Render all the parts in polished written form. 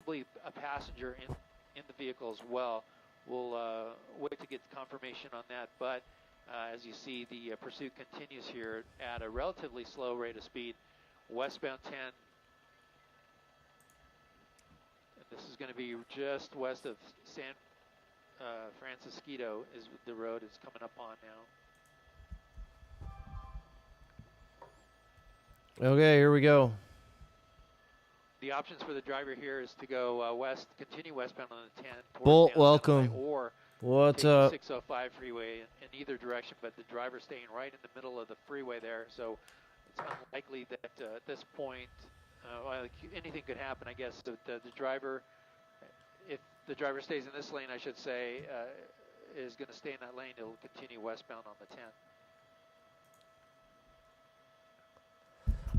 possibly a passenger in the vehicle as well. We'll wait to get confirmation on that, but as you see, the pursuit continues here at a relatively slow rate of speed. Westbound 10, and this is going to be just west of San Francisco is the road it's coming up on now. Okay, here we go. The options for the driver here is to go west, continue westbound on the 10. Bolt, welcome. Or what's take up? The 605 freeway in either direction, but the driver staying right in the middle of the freeway there. So it's unlikely that at this point, well, anything could happen, I guess. So the driver, if the driver stays in this lane, I should say, is going to stay in that lane. It'll continue westbound on the 10.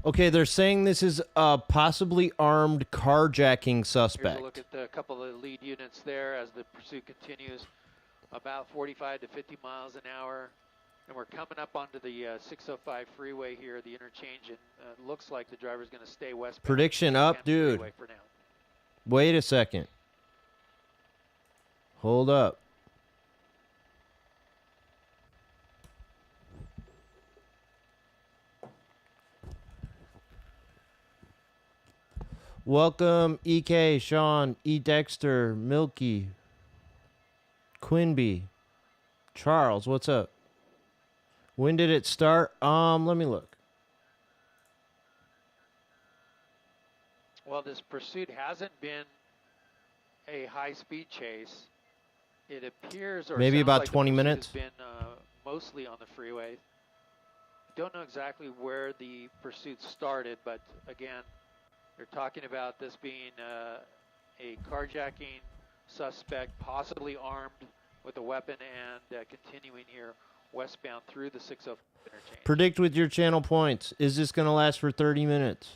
Okay, they're saying this is a possibly armed carjacking suspect. Here's a look at a couple of lead units there as the pursuit continues, about 45 to 50 miles an hour. And we're coming up onto the 605 freeway here, the interchange, and looks like the driver's going to stay westbound. Prediction up, dude. For now. Wait a second. Hold up. Welcome, EK, Sean, E. Dexter, Milky, Quinby, Charles, what's up? When did it start? Let me look. Well, this pursuit hasn't been a high-speed chase. It appears, or maybe about like 20 minutes. Has been mostly on the freeway. Don't know exactly where the pursuit started, but again, they're talking about this being a carjacking suspect, possibly armed with a weapon, and continuing here westbound through the 605 interchange. Predict with your channel points. Is this going to last for 30 minutes?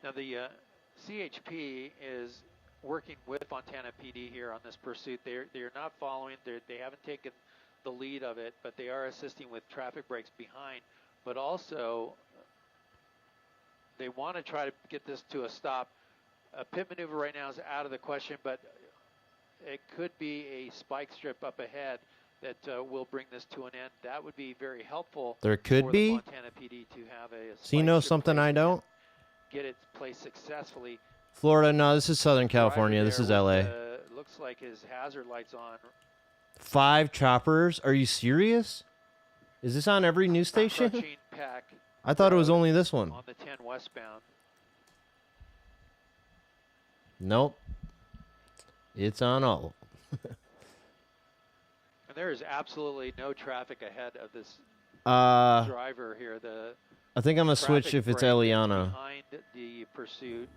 Now the CHP is working with Fontana PD here on this pursuit. They're not following. They haven't taken the lead of it, but they are assisting with traffic breaks behind. But also, they want to try to get this to a stop. A pit maneuver right now is out of the question, but it could be a spike strip up ahead that will bring this to an end. That would be very helpful. There could for be. The Fontana PD to have a So you know something I don't? Get it placed successfully. Florida, no, this is Southern California. This is LA. Looks like his hazard lights on. 5 choppers? Are you serious? Is this on every news station? Pack I thought it was only this one. On the 10 westbound. Nope. It's on all. And there is absolutely no traffic ahead of this driver here. I think I'm going to switch if it's Eliana. Behind the pursuit.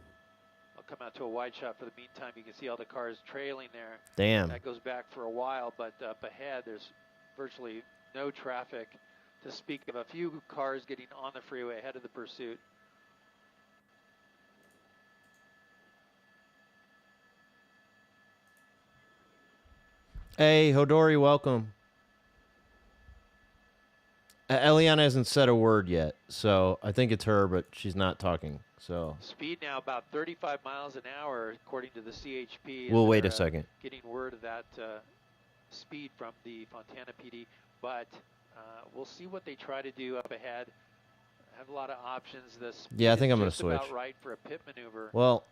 I'll come out to a wide shot for the meantime. You can see all the cars trailing there. Damn. That goes back for a while, but up ahead there's virtually no traffic to speak of. A few cars getting on the freeway ahead of the pursuit. Hey, Hodori, welcome. Eliana hasn't said a word yet, so I think it's her, but she's not talking. So speed now about 35 miles an hour, according to the CHP. We'll wait a second. Getting word of that speed from the Fontana PD, but we'll see what they try to do up ahead. Have a lot of options. Yeah, I think I'm going to switch. About right for a pit maneuver. Well,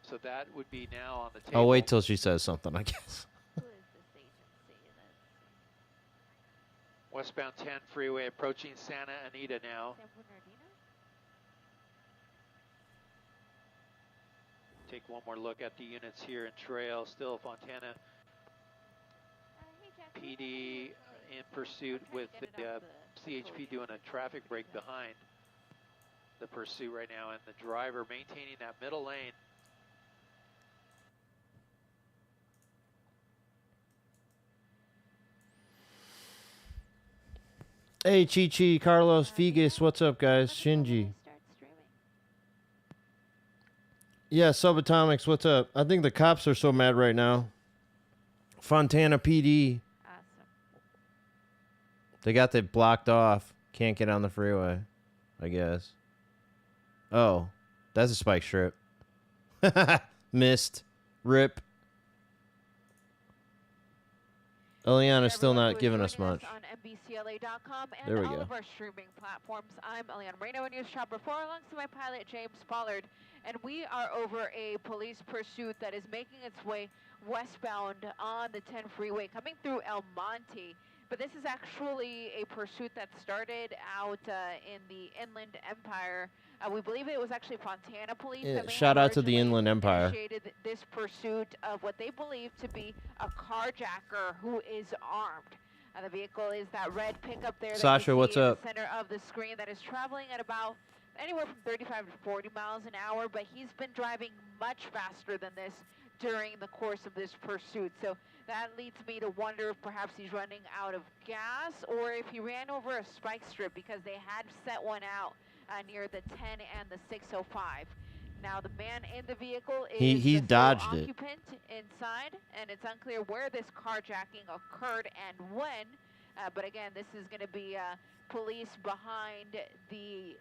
so that would be now on the table. I'll wait till she says something, I guess. Westbound 10 freeway approaching Santa Anita now. Take one more look at the units here in trail. Still Fontana PD in pursuit with the CHP doing a traffic break behind the pursuit right now, and the driver maintaining that middle lane. Hey, Chi-Chi, Carlos, Figus, what's up, guys? Shinji. Yeah, Subatomics, what's up? I think the cops are so mad right now. Fontana PD. Awesome. They got it blocked off. Can't get on the freeway, I guess. Oh, that's a spike strip. Missed. Rip. Eliana's still not giving us much. On NBCLA.com and there we all go. of our streaming platforms. I'm Eliana Moreno, a news chopper 4, alongside my pilot James Pollard, and we are over a police pursuit that is making its way westbound on the 10 freeway, coming through El Monte. But this is actually a pursuit that started out in the Inland Empire. We believe it was actually Fontana Police. Yeah, that shout out to the Inland Empire. Initiated this pursuit of what they believe to be a carjacker who is armed. The vehicle is that red pickup there. Sasha, what's up? In the center of the screen that is traveling at about anywhere from 35 to 40 miles an hour, but he's been driving much faster than this during the course of this pursuit. So that leads me to wonder if perhaps he's running out of gas or if he ran over a spike strip, because they had set one out near the 10 and the 605. Now the man in the vehicle is he the dodged sole it. occupant inside, and it's unclear where this carjacking occurred and when. But again, this is going to be police behind the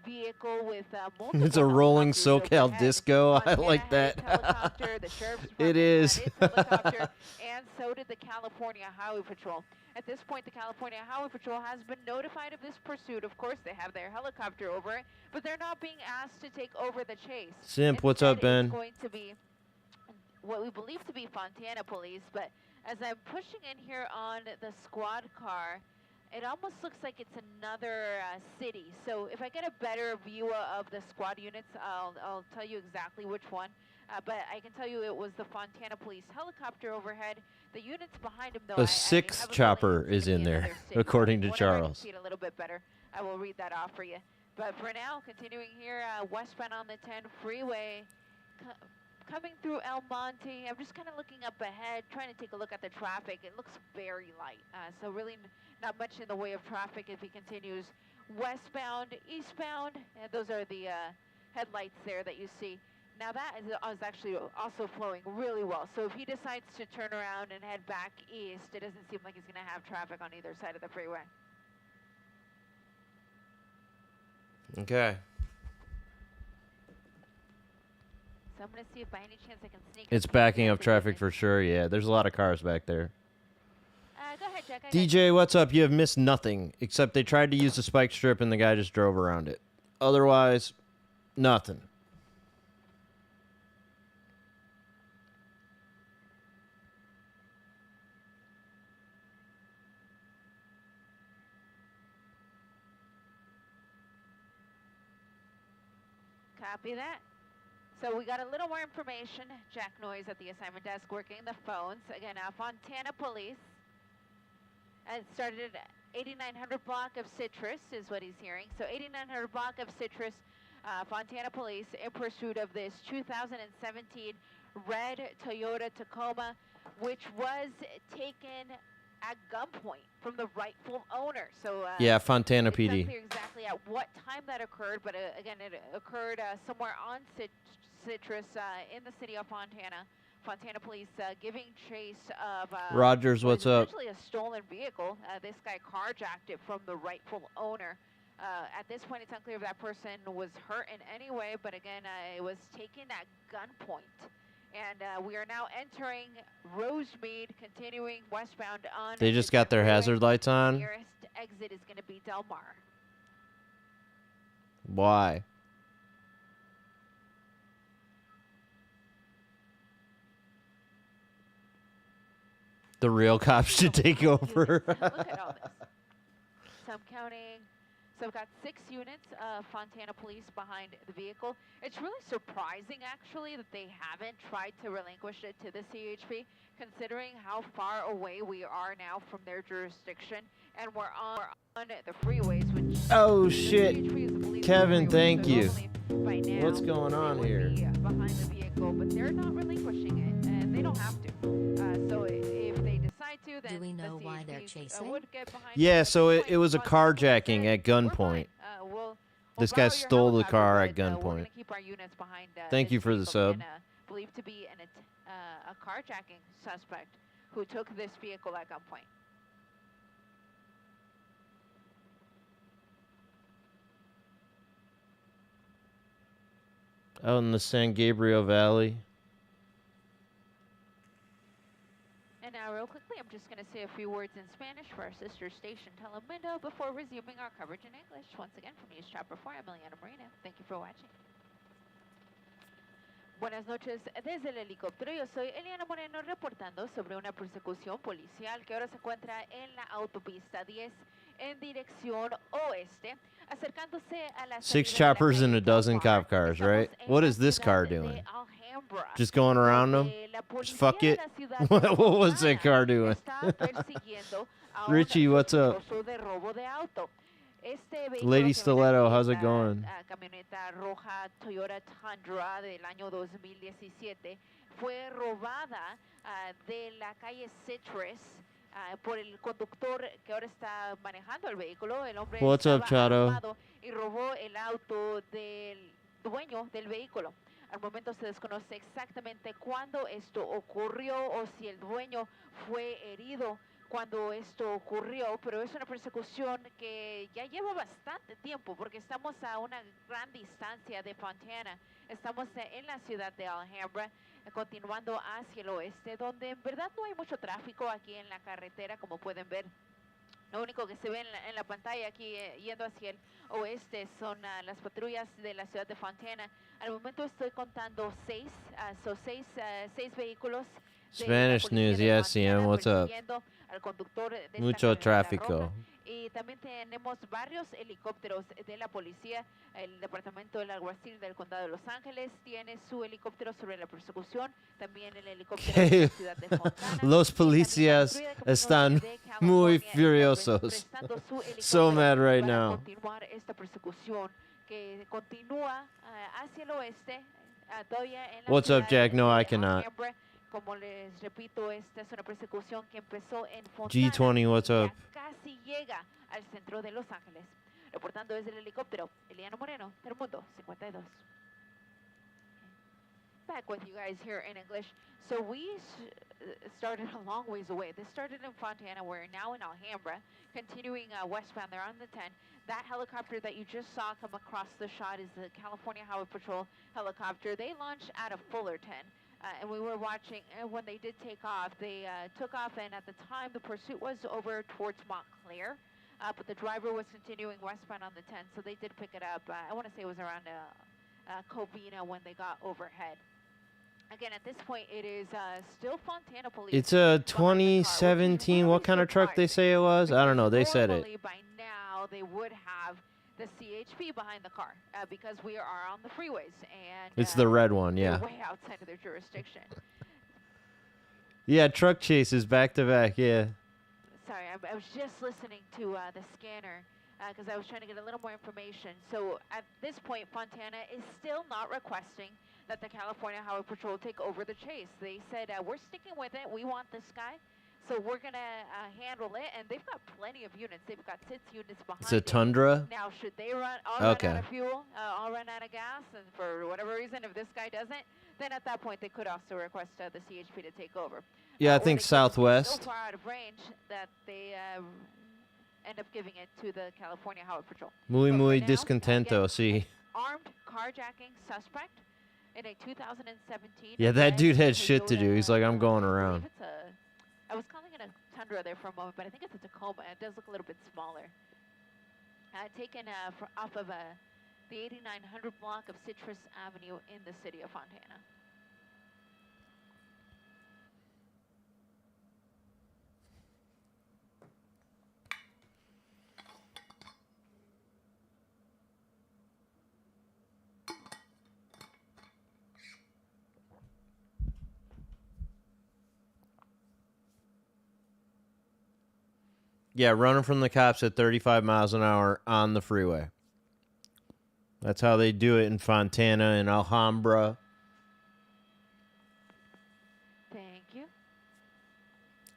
vehicle with multiple It's a rolling helicopters SoCal overhead. disco. I Montana like had that. its helicopter, the sheriff's It department is. had its helicopter, and so did the California Highway Patrol. At this point, the California Highway Patrol has been notified of this pursuit. Of course, they have their helicopter over it, but they're not being asked to take over the chase. Simp, what's up, Instead, Ben? It's going to be what we believe to be Fontana Police, but as I'm pushing in here on the squad car, it almost looks like it's another city. So if I get a better view of the squad units, I'll tell you exactly which one. But I can tell you it was the Fontana Police helicopter overhead. The units behind him, though, A sixth chopper is in there, according to Charles. See it a little bit better. I will read that off for you. But for now, continuing here westbound on the 10 freeway, coming through El Monte. I'm just kind of looking up ahead, trying to take a look at the traffic. It looks very light, so really not much in the way of traffic if he continues westbound, eastbound. And those are the headlights there that you see. Now that is actually also flowing really well. So if he decides to turn around and head back east, it doesn't seem like he's going to have traffic on either side of the freeway. Okay. So I'm going to see if by any chance I can sneak. It's backing up traffic for sure. Yeah, there's a lot of cars back there. Go ahead, Jack. DJ, what's up? You have missed nothing, except they tried to use the spike strip and the guy just drove around it. Otherwise, nothing. Copy that. So we got a little more information. Jack Noyes at the assignment desk working the phones. Again, Fontana Police. It started at 8900 block of Citrus is what he's hearing. So 8900 block of Citrus, Fontana Police in pursuit of this 2017 red Toyota Tacoma, which was taken at gunpoint from the rightful owner. So yeah, Fontana it's PD. not clear exactly at what time that occurred, but again, it occurred somewhere on Citrus in the city of Fontana. Fontana Police giving chase of Rogers, what's up? Essentially a stolen vehicle. This guy carjacked it from the rightful owner. At this point, it's unclear if that person was hurt in any way, but again, it was taken at gunpoint. And we are now entering Rosemead, continuing westbound on. They just got their hazard lights The on. nearest exit is going to be Del Mar. Why? The real cops should take over. Look at all this. So I'm counting. So we've got 6 units of Fontana Police behind the vehicle. It's really surprising, actually, that they haven't tried to relinquish it to the CHP, considering how far away we are now from their jurisdiction, and we're on the freeways. Which Oh, the shit. CHP is a police Kevin, freeway, thank so you. normally by now What's going on they would here? be behind the vehicle, but they're not relinquishing it, and they don't have to. So if they decide to, then Do we know the why they're CHP, chasing? would get behind Yeah, it. so At it this was a point, Fontana Police carjacking said, at "We're gunpoint. fine. We'll This guy borrow your stole the helicopter, car at but, we're gunpoint. gonna keep our units behind, Thank this you for the vehicle." sub. And, believed to be a carjacking suspect who took this vehicle at gunpoint. out in the San Gabriel Valley. And now, real quickly, I'm just going to say a few words in Spanish for our sister station, Telemundo, before resuming our coverage in English. Once again, from News Chopper 4, I'm Eliana Marina. Thank you for watching. Buenas noches desde el helicóptero. Yo soy Eliana Moreno reportando sobre una persecución policial que ahora se encuentra en la autopista 10 en dirección oeste, acercándose a la 6 salida de la choppers calle and a dozen Pomar. cop cars, Estamos right? en What la is this ciudad car de doing? Alhambra, Just going around them? donde la Just policía fuck de it? la ciudad de What was that Fontana car doing? está persiguiendo a un Richie, what's up? sospechoso de robo de auto. Este vehículo Lady que ven Stiletto, aquí, how's it la, going? camioneta roja Toyota Tundra del año 2017 fue robada de la calle Citrus por el conductor que ahora está manejando el vehículo. El hombre What's up, estaba Chato? armado y robó el auto del dueño del vehículo. Al momento se desconoce exactamente cuándo esto ocurrió o si el dueño fue herido cuando esto ocurrió, pero es una persecución que ya lleva bastante tiempo porque estamos a una gran distancia de Fontana. Estamos en la ciudad de Alhambra, continuando hacia el oeste, donde en verdad no hay mucho tráfico aquí en la carretera, como pueden ver. Lo único que se ve en la pantalla aquí yendo hacia el oeste son las patrullas de la ciudad de Fontana. Al momento estoy contando seis vehículos. Spanish news, yeah, CM, what's up? Al conductor de esta Mucho camioneta tráfico. roja. Y también tenemos varios helicópteros de la policía. El departamento del alguacil del condado de Los Ángeles tiene su helicóptero sobre la persecución. También el helicóptero de la ciudad de Fontana. Los policías están muy furiosos. So mad right now. Continuar esta persecución que continúa hacia el oeste. Todavía en la What's up, ciudad Jack? No, de I cannot. Alhambra. Como les repito, esta es una persecución que empezó en Fontana. G20, what's y up? ya casi llega al centro de Los Ángeles. Reportando desde el helicóptero, Eliana Moreno, Telemundo 52. Back with you guys here in English. So we started a long ways away. This started in Fontana. We're now in Alhambra, continuing westbound there on the 10. That helicopter that you just saw come across the shot is the California Highway Patrol helicopter. They launched out of Fullerton. And we were watching, and when they did take off, they took off, and at the time, the pursuit was over towards Montclair, but the driver was continuing westbound on the 10, so they did pick it up. I want to say it was around Covina when they got overhead. Again, at this point, it is still Fontana police. It's a behind the car, which is 2017. really What kind of truck they say surprising, it was? I don't know. They because said it. normally by now they would have the CHP behind the car because we are on the freeways and It's the red one, they're yeah. way outside of their jurisdiction. Yeah, truck chases back to back, yeah. Sorry, I was just listening to the scanner because I was trying to get a little more information. So at this point, Fontana is still not requesting that the California Highway Patrol take over the chase. They said, we're sticking with it. We want this guy. So we're going to handle it. And they've got plenty of units. They've got 6 units behind It's a it. Tundra? Now, should they run out of fuel, all run out of gas, and for whatever reason, if this guy doesn't, then at that point they could also request the CHP to take over. Yeah, I Or think they could be Southwest. so far out of range that they end up giving it to the California Highway Patrol. Muy, But muy for now, discontento, again, see. Armed carjacking suspect in a 2017. Yeah, that red dude had shit to do. He's like, I'm Toyota, going I believe around. it's I was calling it a Tundra there for a moment, but I think it's a Tacoma. It does look a little bit smaller. Taken off of the 8900 block of Citrus Avenue in the city of Fontana. Yeah, running from the cops at 35 miles an hour on the freeway. That's how they do it in Fontana and Alhambra. Thank you.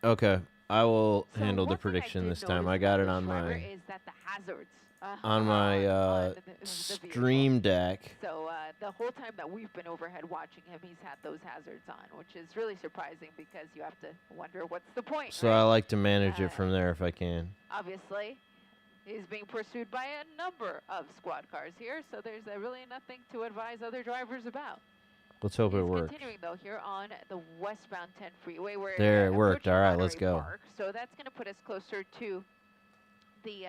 Okay, I will So handle the one thing I prediction did this time. notice I got it about on this driver my is that the hazards on my on the Stream vehicle. Deck. So the whole time that we've been overhead watching him, he's had those hazards on, which is really surprising because you have to wonder what's the point. So right? I like to manage it from there if I can. Obviously, He's being pursued by a number of squad cars here, so there's really nothing to advise other drivers about. Let's hope it works. Continuing though here on the westbound 10 freeway, where There, it worked. All right, let's go. Park, so that's going to put us closer to the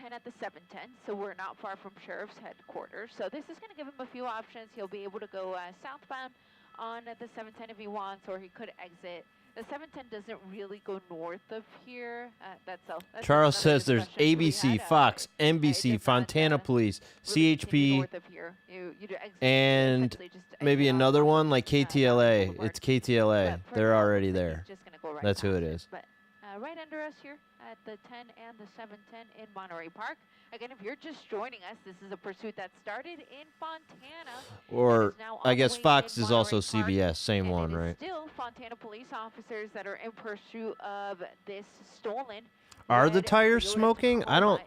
10 at the 710. So we're not far from Sheriff's headquarters. So this is going to give him a few options. He'll be able to go southbound on the 710 if he wants, or he could exit. The 710 doesn't really go north of here. That's Charles says there's ABC, Fox, NBC, Fontana Police, really CHP, and maybe another one like KTLA. It's KTLA. They're already there. That's who it is. But right under us here at the 10 and the 710 in Monterey Park. Again, if you're just joining us, this is a pursuit that started in Fontana. Or I guess Fox is also CBS, same one, right? Still Fontana police officers that are in pursuit of this stolen. Are the tires smoking? I don't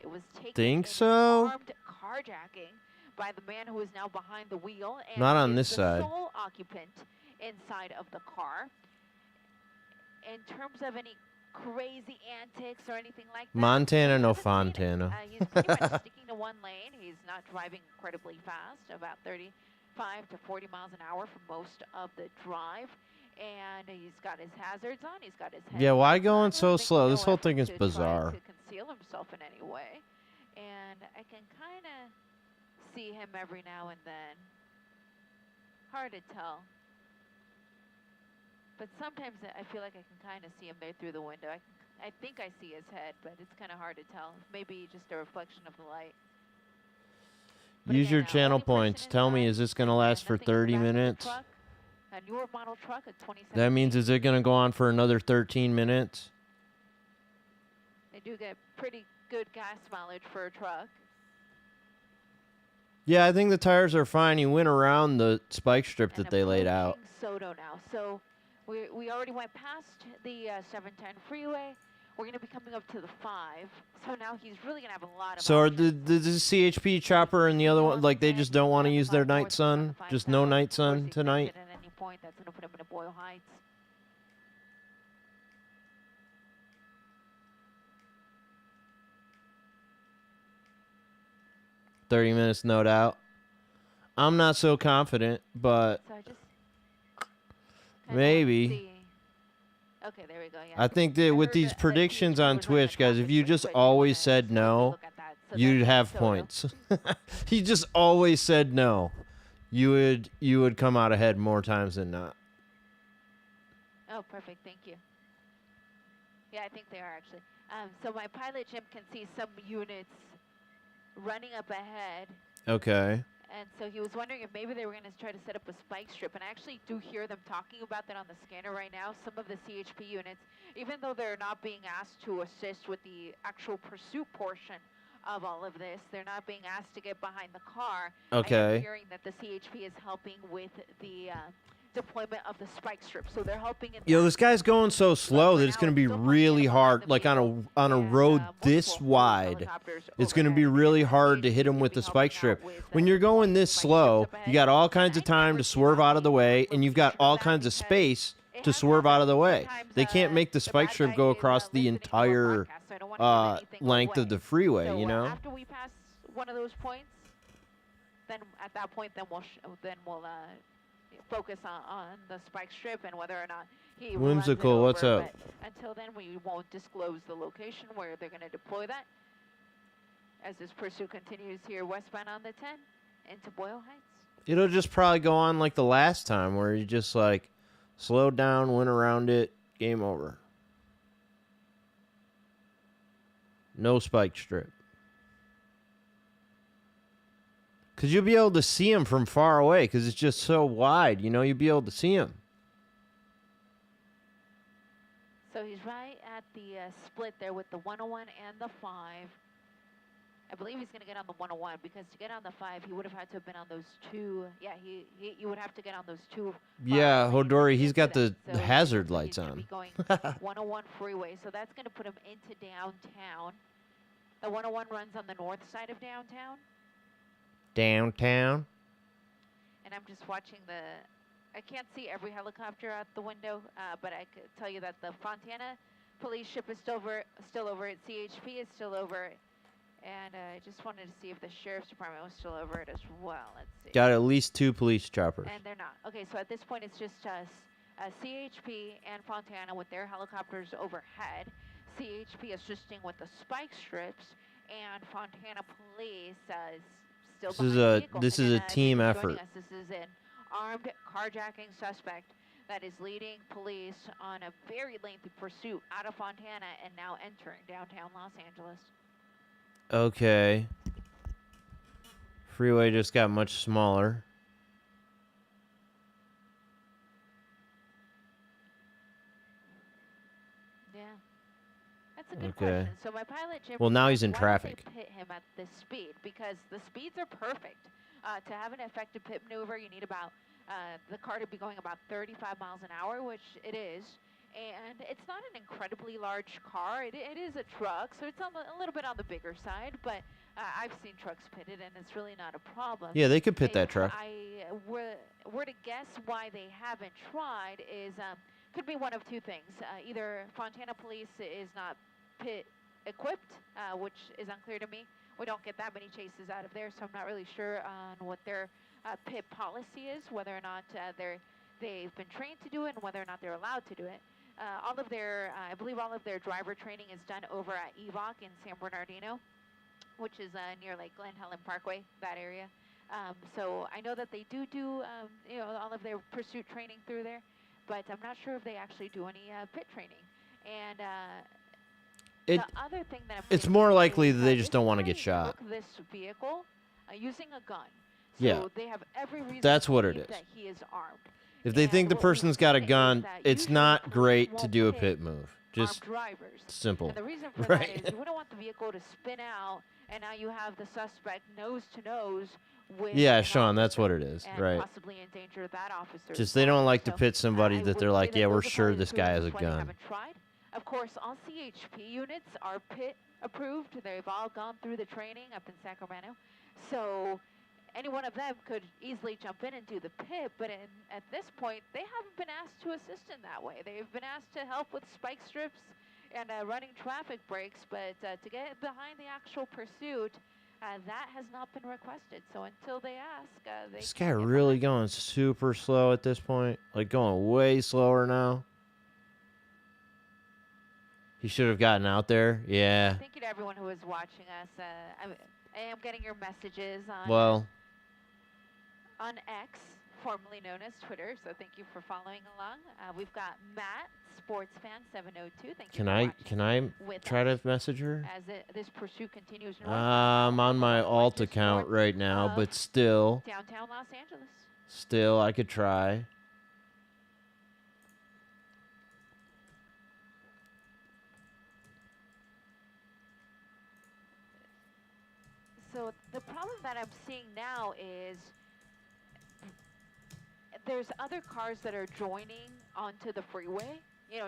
think so. Armed carjacking by the man who is now behind the wheel. And not on this side. The sole occupant inside of the car. In terms of any crazy antics or anything like that. Montana, no Fontana. He's pretty much sticking to one lane. He's not driving incredibly fast, about 35 to 40 miles an hour for most of the drive. And he's got his hazards on. He's got his head. Yeah, why going so slow? This whole thing is to bizarre. To conceal himself in any way. And I can kind of see him every now and then. Hard to tell. But sometimes I feel like I can kind of see him there through the window. I think I see his head, but it's kind of hard to tell. Maybe just a reflection of the light. But Use again, your channel points. Tell me, is this going to last for 30 minutes? A newer model truck, a 2017. That means, is it going to go on for another 13 minutes? They do get pretty good gas mileage for a truck. Yeah, I think the tires are fine. He went around the spike strip that they laid out. Soto now. So we already went past the 710 freeway. We're going to be coming up to the 5. So now he's really going to have a lot of So are options. the CHP chopper and the other one, like they just don't want to use their night sun? Just no night sun tonight? At any point, that's going to put him in Boyle Heights. "30 minutes, no doubt." I'm not so confident, but So I just maybe. Okay, there we go. Yeah. I think that with these predictions on Twitch, guys, if you just always said no, you'd have points. He just always said no. You would come out ahead more times than not. Oh, perfect. Thank you. Yeah, I think they are actually. So my pilot Jim can see some units running up ahead. Okay. And so he was wondering if maybe they were going to try to set up a spike strip. And I actually do hear them talking about that on the scanner right now. Some of the CHP units, even though they're not being asked to assist with the actual pursuit portion of all of this, they're not being asked to get behind the car. Okay. I am hearing that the CHP is helping with the deployment of the spike strip. So they're helping in Yo, this guy's going so slow that it's going to be really hard. Like on a road this wide, it's going to be really hard to hit him with the spike strip. When you're going this slow, you got all kinds of time to swerve out of the way, and you've got all kinds of space to swerve out of the way. They can't make the spike strip go across the entire length of the freeway, you know? After we pass one of those points, then at that point, then we'll focus on the spike strip and whether or not he Whimsical, what's up? But until then, we won't disclose the location where they're going to deploy that. As this pursuit continues here westbound on the 10 into Boyle Heights. It'll just probably go on like the last time where you just like slowed down, went around it, game over. No spike strip. Because you'll be able to see him from far away because it's just so wide. You know, you'll be able to see him. So he's right at the split there with the 101 and the 5. I believe he's going to get on the 101 because to get on the 5, he would have had to have been on those two. Yeah, you would have to get on those two. Yeah, Hodori, he's got the So hazard he's lights gonna on. be going 101 freeway, so that's going to put him into downtown. The 101 runs on the north side of downtown. Downtown. And I'm just watching I can't see every helicopter out the window, but I could tell you that the Fontana police ship is still over it. CHP is still over it. And I just wanted to see if the sheriff's department was still over it as well. Let's see. Got at least 2 police choppers. And they're not. Okay, so at this point it's just CHP and Fontana with their helicopters overhead. CHP assisting with the spike strips, and Fontana Police still behind the vehicle. This is a team effort. This is an armed carjacking suspect that is leading police on a very lengthy pursuit out of Fontana and now entering downtown Los Angeles. Okay. Freeway just got much smaller. Yeah. That's a good question. So my pilot, Jim, well, now he's in why traffic. did they pit him at this speed? Because the speeds are perfect. To have an effective pit maneuver, you need about the car to be going about 35 miles an hour, which it is. And it's not an incredibly large car. It is a truck, so it's a little bit on the bigger side. But I've seen trucks pitted, and it's really not a problem. Yeah, they could pit that truck. I were to guess why they haven't tried is could be one of two things. Either Fontana Police is not pit equipped, which is unclear to me. We don't get that many chases out of there, so I'm not really sure on what their pit policy is, whether or not they've been trained to do it and whether or not they're allowed to do it. All of their, I believe all of their driver training is done over at EVOC in San Bernardino, which is near like Glen Helen Parkway, that area. So I know that they do all of their pursuit training through there, but I'm not sure if they actually do any pit training. And the other thing that it's more likely that they just don't want to get shot. This vehicle using a gun. So yeah, they have every reason that's to what it believe is. that he is armed. If they think the person's got a gun, it's not great to do a pit move. Just simple. And the reason for that is you wouldn't want the vehicle to spin out, and now you have the suspect nose to nose with. Yeah, Sean, that's what it is, and right? Possibly endanger that officer. Just they don't like to pit somebody that they're like, yeah, we're sure this guy has a gun. Haven't tried. Of course, all CHP units are pit approved. They've all gone through the training up in Sacramento, so any one of them could easily jump in and do the pit, but at this point, they haven't been asked to assist in that way. They've been asked to help with spike strips and running traffic breaks, but to get behind the actual pursuit, that has not been requested. So until they ask, they this guy really going super slow at this point, like going way slower now. He should have gotten out there. Yeah. Thank you to everyone who is watching us. I am getting your messages on. Well. On X, formerly known as Twitter, so thank you for following along. We've got Matt, SportsFan702. Thank you. Can I try to message her? As this pursuit continues. I'm on my alt account right now, but still. Downtown Los Angeles. Still, I could try. So the problem that I'm seeing now is there's other cars that are joining onto the freeway,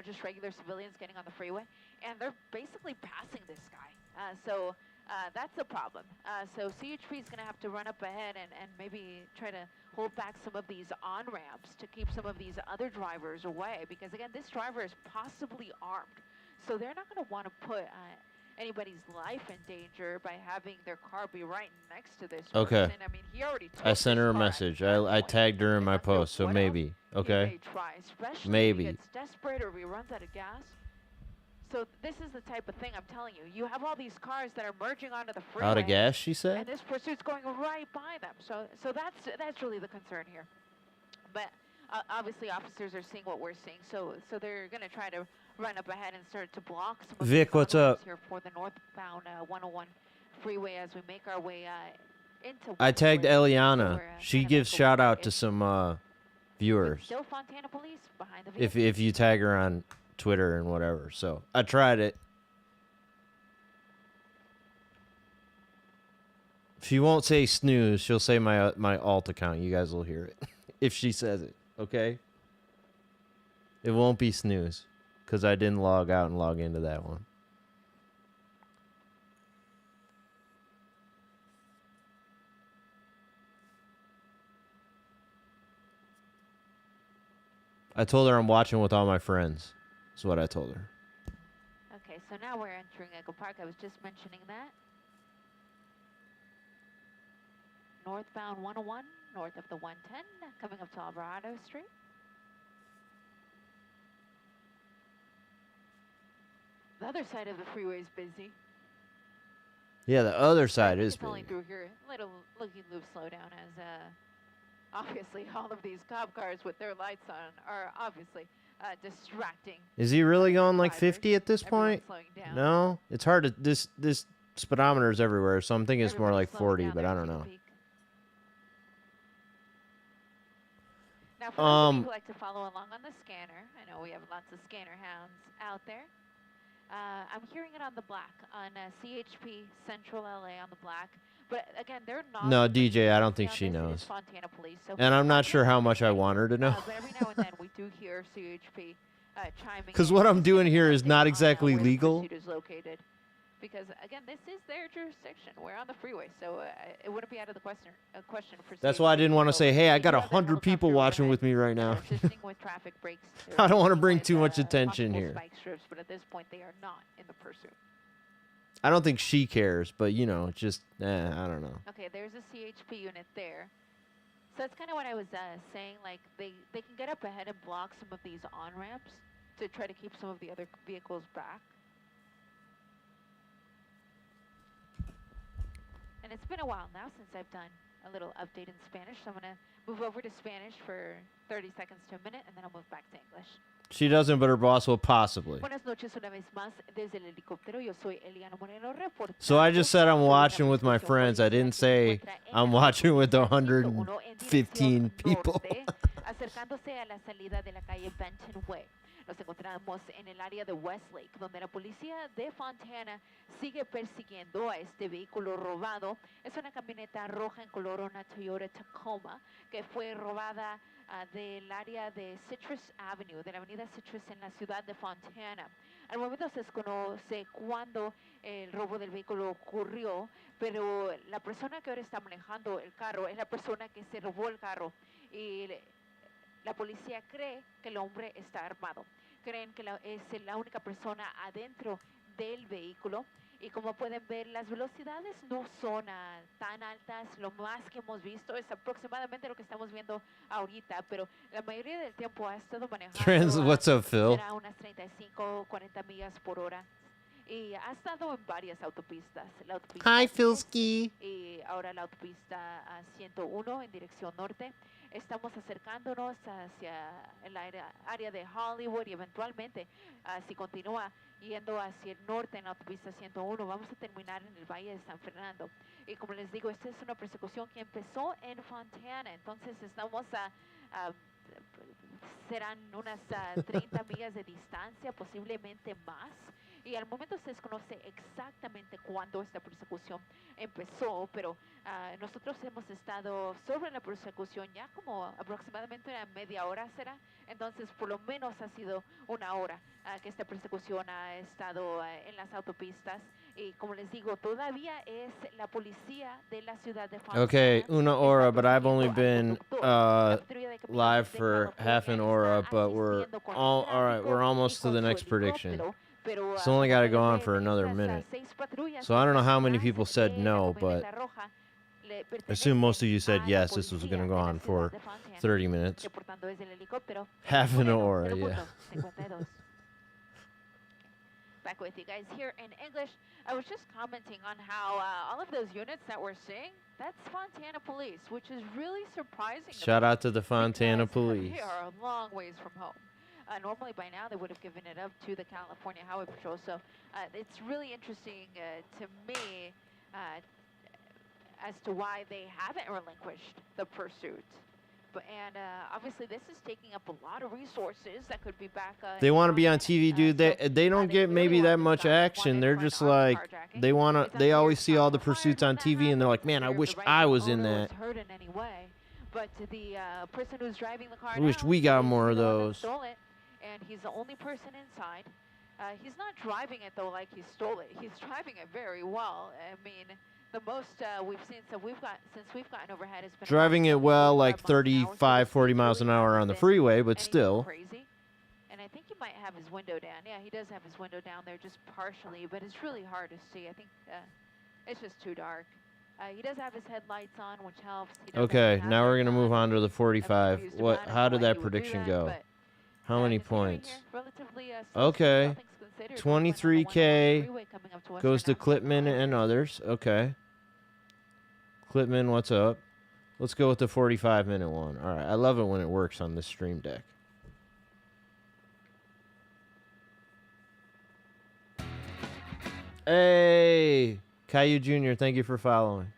just regular civilians getting on the freeway, and they're basically passing this guy. So that's the problem. So CHP is going to have to run up ahead and maybe try to hold back some of these on-ramps to keep some of these other drivers away, because, again, this driver is possibly armed. So they're not going to want to put anybody's life in danger by having their car be right next to this person. I mean, he already took I sent her a car message. I tagged her in my post, so maybe. Okay. He may try, especially maybe. if he gets desperate or if he runs out of gas. So this is the type of thing I'm telling you. You have all these cars that are merging onto the freeway. Out of gas, she said? And this pursuit's going right by them. So that's really the concern here. But obviously officers are seeing what we're seeing. So they're going to try to run up ahead and start to block some of Vic, what's up? Here for the northbound 101 freeway as we make our way into. I tagged Eliana. She gives shout out to some viewers. Still Fontana Police behind the vehicle. If you tag her on Twitter and whatever. So I tried it. She won't say snooze. She'll say my alt account. You guys will hear it if she says it. Okay. It won't be snooze because I didn't log out and log into that one. I told her I'm watching with all my friends. That's what I told her. Okay, so now we're entering Echo Park. I was just mentioning that. Northbound 101, north of the 110, coming up to Alvarado Street. The other side of the freeway is busy. Yeah, the other side is it's only busy. through here. Little looky-loop slowdown as obviously all of these cop cars with their lights on are obviously distracting. Is he really going like drivers. 50 at this Everyone's point? slowing down. No, it's hard to this speedometer is everywhere, so I'm thinking it's more like Everybody's slowing 40, down but there I to don't take a know. peek. Now, for those of you who like to follow along on the scanner, I know we have lots of scanner hounds out there. I'm hearing it on the black, on CHP Central LA on the black. But again, they're not. No, DJ, I don't think she knows. Fontana Police, so And I'm not sure how much I want her to know. but every now and then we do hear CHP chiming. Because what I'm doing here is not exactly where the legal. pursuit is located. Because again, this is their jurisdiction. We're on the freeway, so it wouldn't be out of the question for. That's why I didn't want to say, hey, I got we do have that 100 people helicopter watching overhead with me right that now. are assisting with traffic breaks. I don't want to They're bring working too with, much attention possible here. spike strips, but at this point, they are not in the pursuit. I don't think she cares, but you know, just I don't know. Okay, there's a CHP unit there. So that's kind of what I was saying. Like they can get up ahead and block some of these on ramps to try to keep some of the other vehicles back. And it's been a while now since I've done a little update in Spanish, so I'm going to move over to Spanish for 30 seconds to a minute, and then I'll move back to English. She doesn't, but her boss will possibly. Buenas noches una vez más desde el helicóptero. Yo soy Eliana Moreno, reportando. So I just said I'm watching with my friends. I didn't say I'm watching with 115 people. Acercándose a la salida de la calle Benton Way. Nos encontramos en el área de Westlake, donde la policía de Fontana sigue persiguiendo a este vehículo robado. Es una camioneta roja en color, una Toyota Tacoma, que fue robada del área de Citrus Avenue, de la avenida Citrus en la ciudad de Fontana. Al momento se desconoce cuándo el robo del vehículo ocurrió, pero la persona que ahora está manejando el carro es la persona que se robó el carro y la policía cree que el hombre está armado. Creen que es la única persona adentro del vehículo. Y como pueden ver, las velocidades no son tan altas. Lo más que hemos visto es aproximadamente lo que estamos viendo ahorita. Pero la mayoría del tiempo ha estado manejando What's up, Phil? a unas 35, 40 millas por hora. Y ha estado en varias autopistas. La autopista Hi, Philski. Y ahora la autopista 101 en dirección norte. Estamos acercándonos hacia el área de Hollywood y eventualmente, si continúa yendo hacia el norte en la autopista 101, vamos a terminar en el Valle de San Fernando. Y como les digo, esta es una persecución que empezó en Fontana, entonces estamos serán unas 30 millas de distancia, posiblemente más. Y al momento se desconoce exactamente cuándo esta persecución empezó, pero nosotros hemos estado sobre la persecución ya como aproximadamente una media hora será. Entonces, por lo menos ha sido una hora que esta persecución ha estado en las autopistas. Y como les digo, todavía es la policía de la ciudad de Fontana. Okay, una hora, but I've only been live for half an hora, but we're all right. We're almost to the next prediction. It's only got to go on for another minute. So I don't know how many people said no, but I assume most of you said yes, this was going to go on for 30 minutes. Half an hour, yeah. Back with you guys here in English. I was just commenting on how all of those units that we're seeing, that's Fontana Police, which is really surprising. Shout out to the Fontana Police. They are a long ways from home. Normally by now they would have given it up to the California Highway Patrol. So it's really interesting to me as to why they haven't relinquished the pursuit. And obviously this is taking up a lot of resources that could be back. They want to be on TV, dude. They don't get maybe that much action. They're just like they always see all the pursuits on TV and they're like, man, I wish I was in that. But the person who's driving the car, I wish we got more of those. And he's the only person inside. He's not driving it though like he stole it. He's driving it very well. I mean, the most we've seen since we've gotten overhead has been driving it well, like 35, 40 miles an hour on the freeway, but still. Crazy. And I I think he might have his window down. Yeah, he does have his window down there just partially, but it's really hard to see. I think it's just too dark. He does have his headlights on, which helps. Okay, now we're going to move on to the 45. How did that prediction go? How many points? Okay. 23K goes to Clipman and others. Okay. Clipman, what's up? Let's go with the 45-minute one. All right. I love it when it works on this stream deck. Hey, Caillou Jr., thank you for following.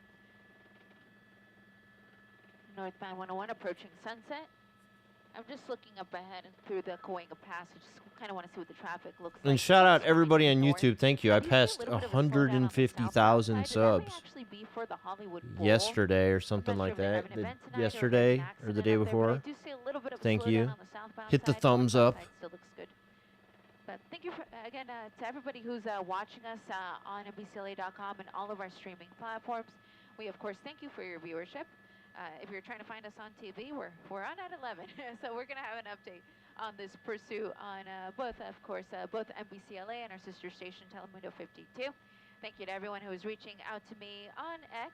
Northbound 101 approaching Sunset. I'm just looking up ahead and through the Cahuenga Pass. I just kind of want to see what the traffic looks like. And shout out everybody on YouTube. Thank you. I passed 150,000 subs yesterday or something like that. Yesterday or the day before. Thank you. Hit the thumbs up. But thank you again to everybody who's watching us on NBCLA.com and all of our streaming platforms. We, of course, thank you for your viewership. If you're trying to find us on TV, we're on at 11, so we're going to have an update on this pursuit on both NBCLA and our sister station, Telemundo 52. Thank you to everyone who is reaching out to me on X,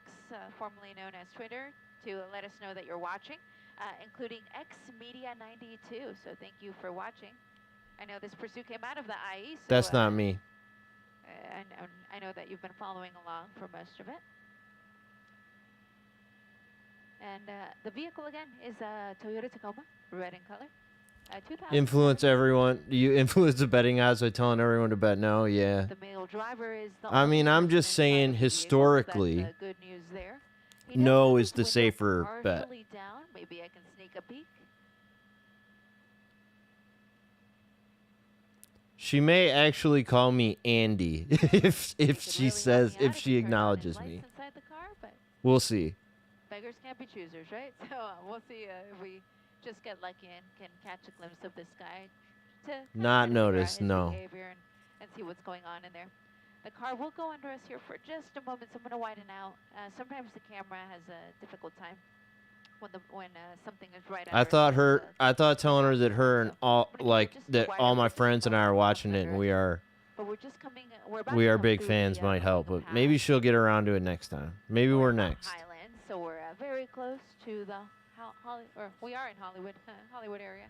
formerly known as Twitter, to let us know that you're watching, including XMedia92. So thank you for watching. I know this pursuit came out of the IE. So, that's not me. I know that you've been following along for most of it. And the vehicle, again, is a Toyota Tacoma, red in color. Influence everyone. You influence the betting odds by telling everyone to bet no? Yeah. The male driver is the I mean, I'm just saying historically, good news there. no is the safer bet. Down. Maybe I can sneak a peek. She may actually call me Andy if she says, if she acknowledges me. We'll see. Beggars can't be choosers, right? So we'll see if we just get lucky and can catch a glimpse of this guy. Not notice, no. And see what's going on in there. The car will go under us here for just a moment, so I'm going to widen out. Sometimes the camera has a difficult time when something is right under us. I thought telling her that her and all all my friends and I are watching it, and we are big fans might help, but maybe she'll get around to it next time. Maybe we're next. So we're very close to the we are in Hollywood area.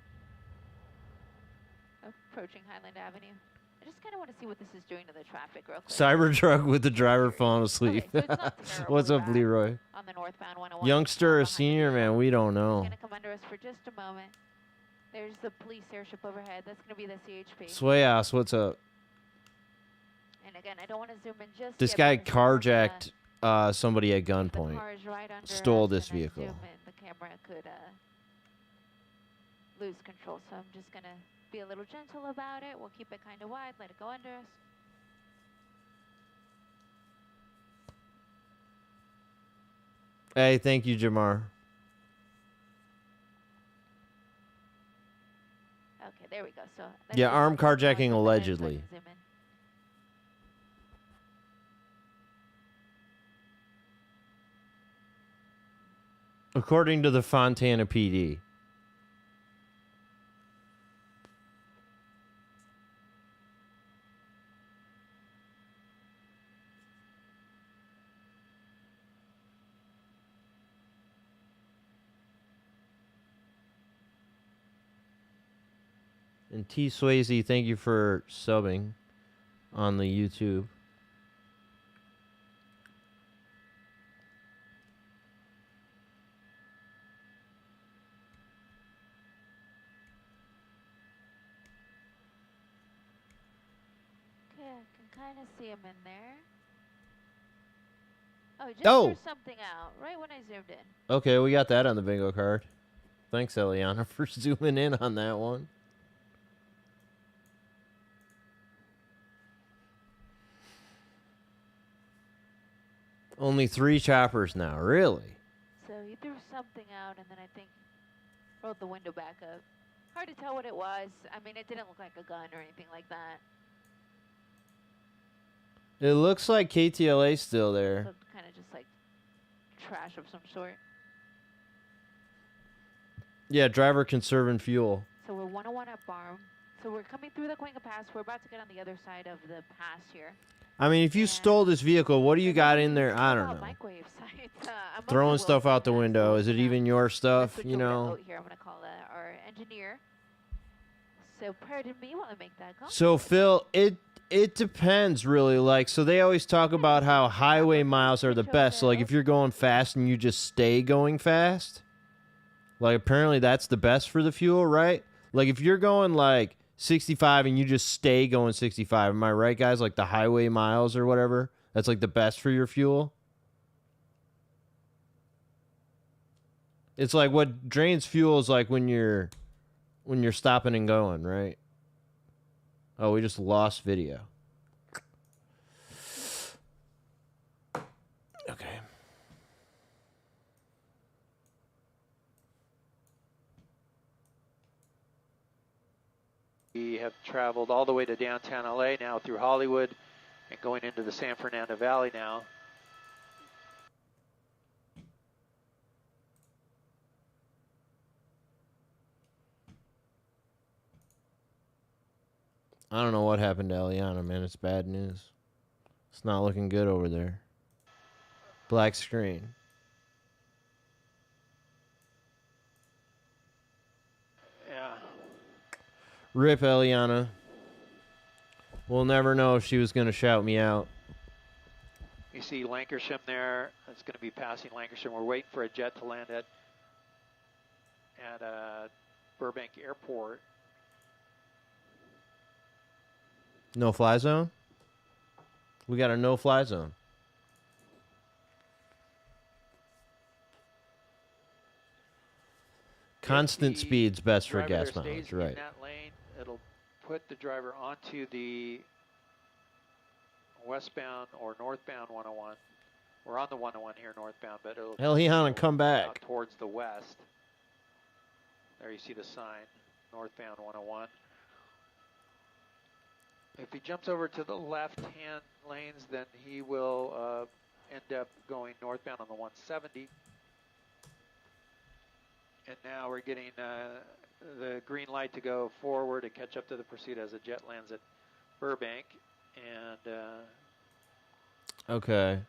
Approaching Highland Avenue. I just kind of want to see what this is doing to the traffic real quick. Cybertruck with the driver falling asleep. Okay, so what's up, Leroy? On the northbound 101. Youngster or senior, man, we don't know. It's going to come under us for just a moment. There's the police airship overhead. That's going to be the CHP. Swayas, what's up? And again, I don't want to zoom in just this guy carjacked somebody at gunpoint. Right stole this vehicle. The camera could lose control, so I'm just going to be a little gentle about it. We'll keep it kind of wide, let it go under us. Hey, thank you, Jamar. Okay, there we go. So yeah, armed carjacking allegedly. According to the Fontana PD. And T. Swayze, thank you for subbing on the YouTube. Okay, I can kind of see him in there. Oh, just threw something out right when I zoomed in. Okay, we got that on the bingo card. Thanks, Eliana, for zooming in on that one. Only 3 choppers now, really? So he threw something out and then I think rolled the window back up. Hard to tell what it was. I mean, it didn't look like a gun or anything like that. It looks like KTLA's still there. So kind of just like trash of some sort. Yeah, driver conserving fuel. So we're 101 at Barm. So we're coming through the Cuenca Pass. We're about to get on the other side of the pass here. I mean, if you stole this vehicle, what do you got in there? I don't know. Microwave sites. Throwing stuff out the window. Is it even your stuff? You know. Here, I'm gonna call our engineer. So pardon me while I make that call. So Phil, it depends really. Like, so they always talk about how highway miles are the best. So like, if you're going fast and you just stay going fast, like apparently that's the best for the fuel, right? Like if you're going like 65 and you just stay going 65, am I right, guys? Like the highway miles or whatever, that's like the best for your fuel. It's like what drains fuel is like when you're stopping and going, right? Oh, we just lost video. Okay. We have traveled all the way to downtown LA now through Hollywood and going into the San Fernando Valley now. I don't know what happened to Eliana, man. It's bad news. It's not looking good over there. Black screen. Yeah. Rip Eliana. We'll never know if she was going to shout me out. You see Lancashire there. It's going to be passing Lancashire. We're waiting for a jet to land at Burbank Airport. No-fly zone? We got a no-fly zone. Constant speed's best for gas mileage, right? In that lane, it'll put the driver onto the westbound or northbound 101. We're on the 101 here northbound, but it'll Eliana, come back. Towards the west. There you see the sign, northbound 101. If he jumps over to the left-hand lanes, then he will end up going northbound on the 170. And now we're getting the green light to go forward to catch up to the pursuit as the jet lands at Burbank. And okay.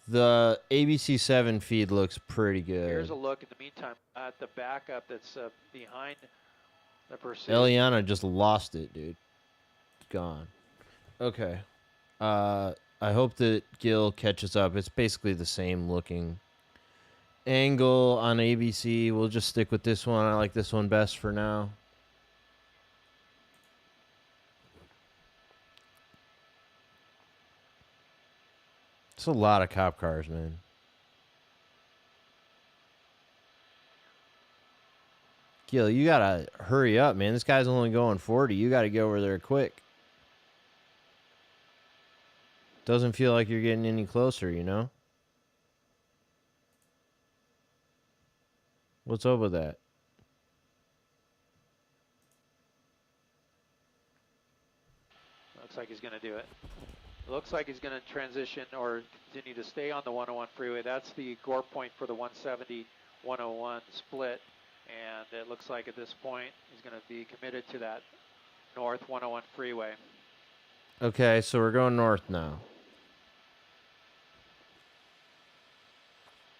The ABC7 feed looks pretty good. Here's a look in the meantime at the backup that's behind the pursuit. Eliana just lost it, dude. Gone. Okay. I hope that Gil catches up. It's basically the same looking angle on ABC. We'll just stick with this one. I like this one best for now. It's a lot of cop cars, man. Gil, you gotta hurry up, man. This guy's only going 40. You gotta get over there quick. Doesn't feel like you're getting any closer, you know? What's up with that? Looks like he's going to do it. Looks like he's going to transition or continue to stay on the 101 freeway. That's the gore point for the 170-101 split. And it looks like at this point he's going to be committed to that north 101 freeway. Okay, so we're going north now.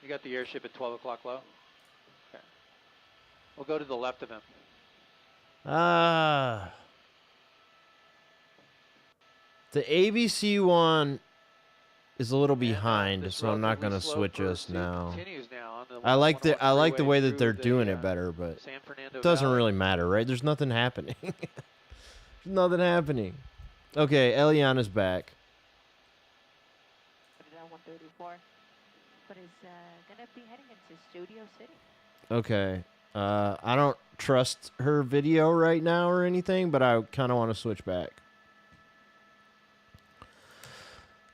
You got the airship at 12 o'clock low? Okay. We'll go to the left of him. The ABC one is a little behind, so I'm not going to switch us now. I like the way that they're doing it better, but it doesn't really matter, right? There's nothing happening. There's nothing happening. Okay, Eliana's back. Put it on 134. But is gonna be heading into Studio City. Okay. I don't trust her video right now or anything, but I kind of want to switch back.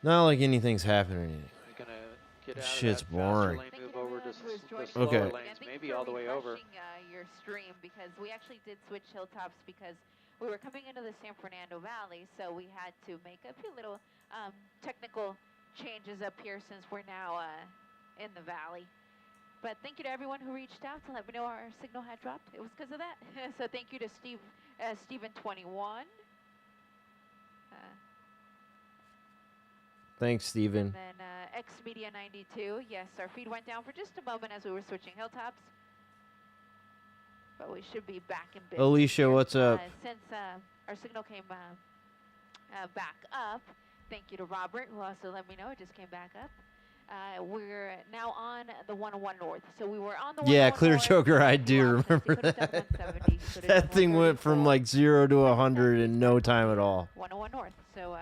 Not like anything's happening. Shit's boring. Okay. Lanes, maybe all the way over. Your stream because we actually did switch hilltops because we were coming into the San Fernando Valley, so we had to make a few little technical changes up here since we're now in the valley. But thank you to everyone who reached out to let me know our signal had dropped. It was because of that. So thank you to Steve Steven 21. Thanks, Steven. And then X-Media 92. Yes, our feed went down for just a moment as we were switching hilltops. But we should be back in business. Alicia, here. what's up? Since our signal came back up, thank you to Robert, who also let me know it just came back up. We're now on the 101 North. So we were on the 101 Yeah, Clear North. Joker, I do remember that. That thing went from like 0 to 100 in no time at all. 101 North. So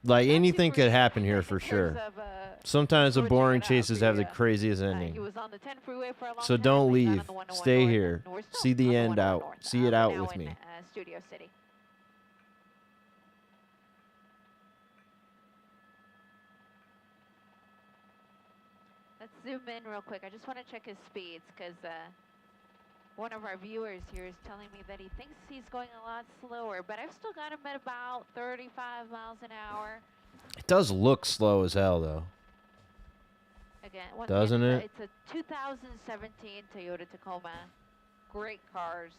like anything could happen here for sure. Sometimes the boring chases have the craziest he ending. was on the 10 freeway for a long So time, don't but he's not leave. on the 101 Stay North, here. and we're still See the on end 101 out. North. See it We're out now with in, me. Studio City. Let's zoom in real quick. I just want to check his speeds because one of our viewers here is telling me that he thinks he's going a lot slower, but I've still got him at about 35 miles an hour. It does look slow as hell, though. Again, Doesn't it? It's a 2017 Toyota Tacoma. Great cars.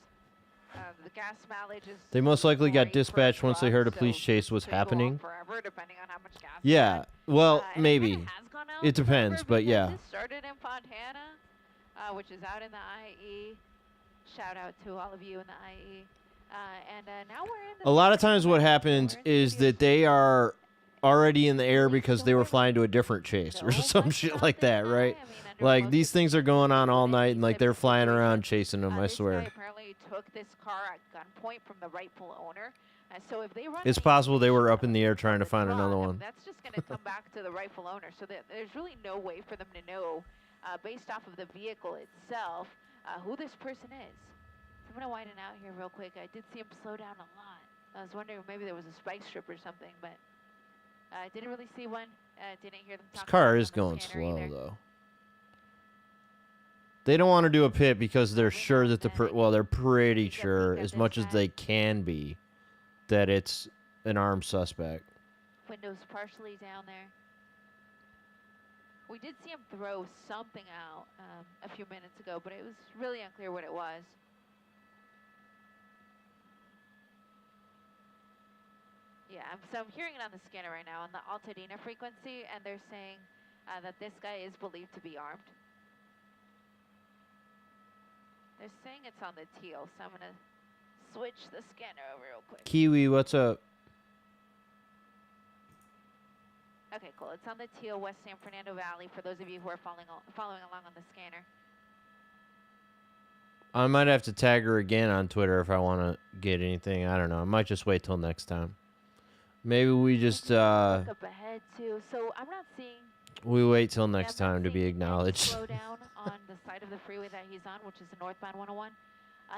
The gas mileage is. They most likely got great for a dispatched once they truck, heard a so police chase was could go on happening. forever, depending on how much gas Yeah, you had. well, And maybe. It kinda has gone out It depends, forever but because yeah. This started in Fontana, which is out in the IE. Shout out to all of you in the IE. And now we're in the. A lot of times what happens is that they are already in the air because they were flying to a different chase or some shit like that, right? Like, these things are going on all night, and, like, they're flying around chasing them, I This swear. guy apparently took this car at gunpoint from the rightful owner. So if they run It's any possible they were information up in the air on trying to the find truck, another one. That's just going to come back to the rightful owner. So there's really no way for them to know, based off of the vehicle itself, who this person is. So I'm going to widen out here real quick. I did see him slow down a lot. I was wondering if maybe there was a spike strip or something, but I didn't really see one. Didn't hear them This talk car about it is on the going scanner slow, either. though. They don't want to do a pit because they're sure that they're pretty sure, as much as they can be, that it's an armed suspect. Windows partially down there. We did see him throw something out a few minutes ago, but it was really unclear what it was. Yeah, so I'm hearing it on the scanner right now on the Altadena frequency, and they're saying that this guy is believed to be armed. They're saying it's on the teal, so I'm going to switch the scanner over real quick. Kiwi, what's up? Okay, cool. It's on the teal, West San Fernando Valley, for those of you who are following along on the scanner. I might have to tag her again on Twitter if I want to get anything. I don't know. I might just wait till next time. Maybe we just, Look up ahead, too. So I'm not seeing... we wait till next time to be acknowledged. Slow down on the side of the freeway that he's on, which is the northbound 101.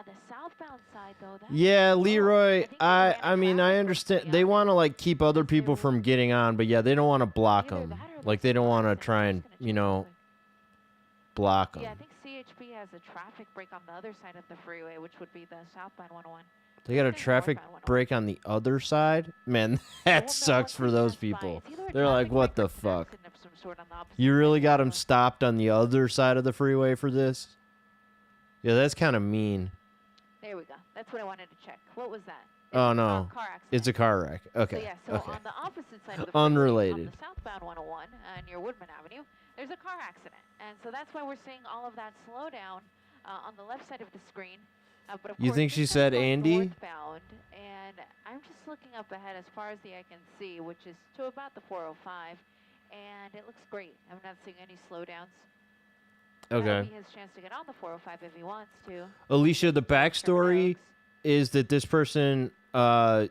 The southbound side, though. Yeah, Leroy, I mean, I understand. They want to, like, keep other people from getting on, but yeah, they don't want to block them. Like, they don't want to try and, you know, block them. Yeah, I think CHP has a traffic break on the other side of the freeway, which would be the southbound 101. They got a traffic break on the other side? Man, that sucks for those people. They're like, what the fuck? You really got them stopped on the other side of the freeway for this? Yeah, that's kind of mean. There we go. That's what I wanted to check. What was that? Oh, no. Car accident. It's a car wreck. Okay. So, yeah, so okay. on the opposite side of the freeway, Unrelated. on the southbound 101 near Woodman Avenue, there's a car accident. And so that's why we're seeing all of that slowdown on the left side of the screen. But of You course, think she this said is going Andy? northbound, and I'm just looking up ahead as far as the eye can see, which is to about the 405, and it looks great. I'm not seeing any slowdowns. Okay. That'll be his chance to get on the 405 if he wants to. Alicia, the backstory is that this person But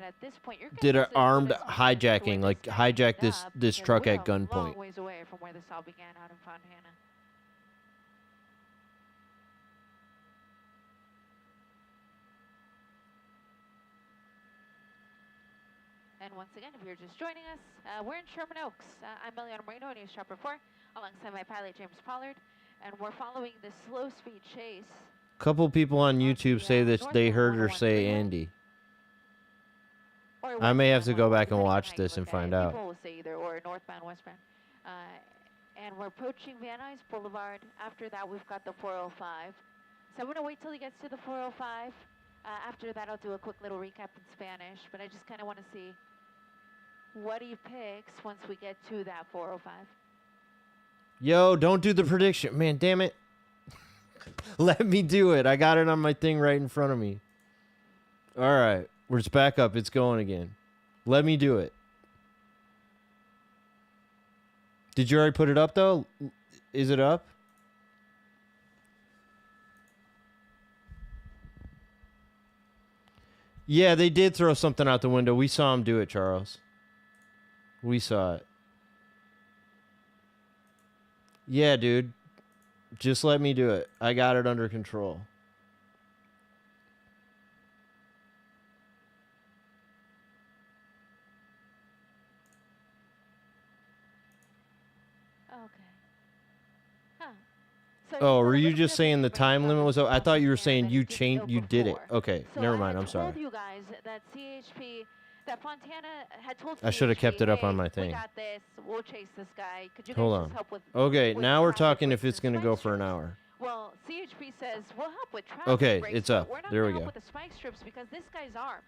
at this point, you're did an gonna armed put us on hijacking, where like this guy hijacked ended this up, this and truck we're at a long gunpoint. ways away from where this all began out in Fontana. And once again, if you're just joining us, we're in Sherman Oaks. I'm Eliana Moreno, News Shopper 4, alongside my pilot, James Pollard, and we're following the slow-speed chase. Couple people on YouTube say that they heard her say Andy. I may have to go back and watch this and find out. People will say either or, northbound, westbound. And we're approaching Van Nuys Boulevard. After that, we've got the 405. So I'm going to wait till he gets to the 405. After that, I'll do a quick little recap in Spanish, but I just kind of want to see what he picks once we get to that 405. Yo, don't do the prediction. Man, damn it. Let me do it. I got it on my thing right in front of me. All right. We're just back up. It's going again. Let me do it. Did you already put it up, though? Is it up? Yeah, they did throw something out the window. We saw him do it, Charles. We saw it. Yeah, dude. Just let me do it. I got it under control. Oh, were you just saying the time limit was up? I thought you were saying you did it. Okay, never mind. I'm sorry. You guys that CHP, that Fontana had told I should have kept it up on my thing. We got this. We'll chase this guy. Could you guys Hold on. just help with? Okay, with now we're traffic talking if breaks it's and going to go spike for an strips? hour. Well, CHP says we'll help with traffic Okay, breaks, it's but up. We're not There we gonna go. help with the spike strips because this guy's armed,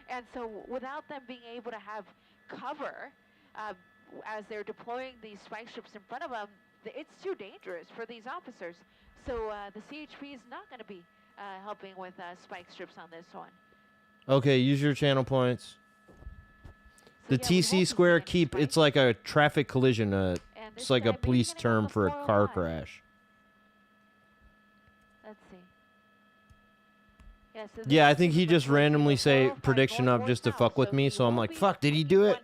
and so without them being able to have cover as they're deploying these spike strips in front of them, it's too dangerous for these officers. So the CHP is not going to be helping with spike strips on this one. Okay, use your channel points. So The TC square keep, it's like a traffic collision. It's like a police term for a car crash. Let's see. Yeah, so Yeah, I think he just randomly say prediction up just to fuck with me. So I'm like, fuck, did he do it?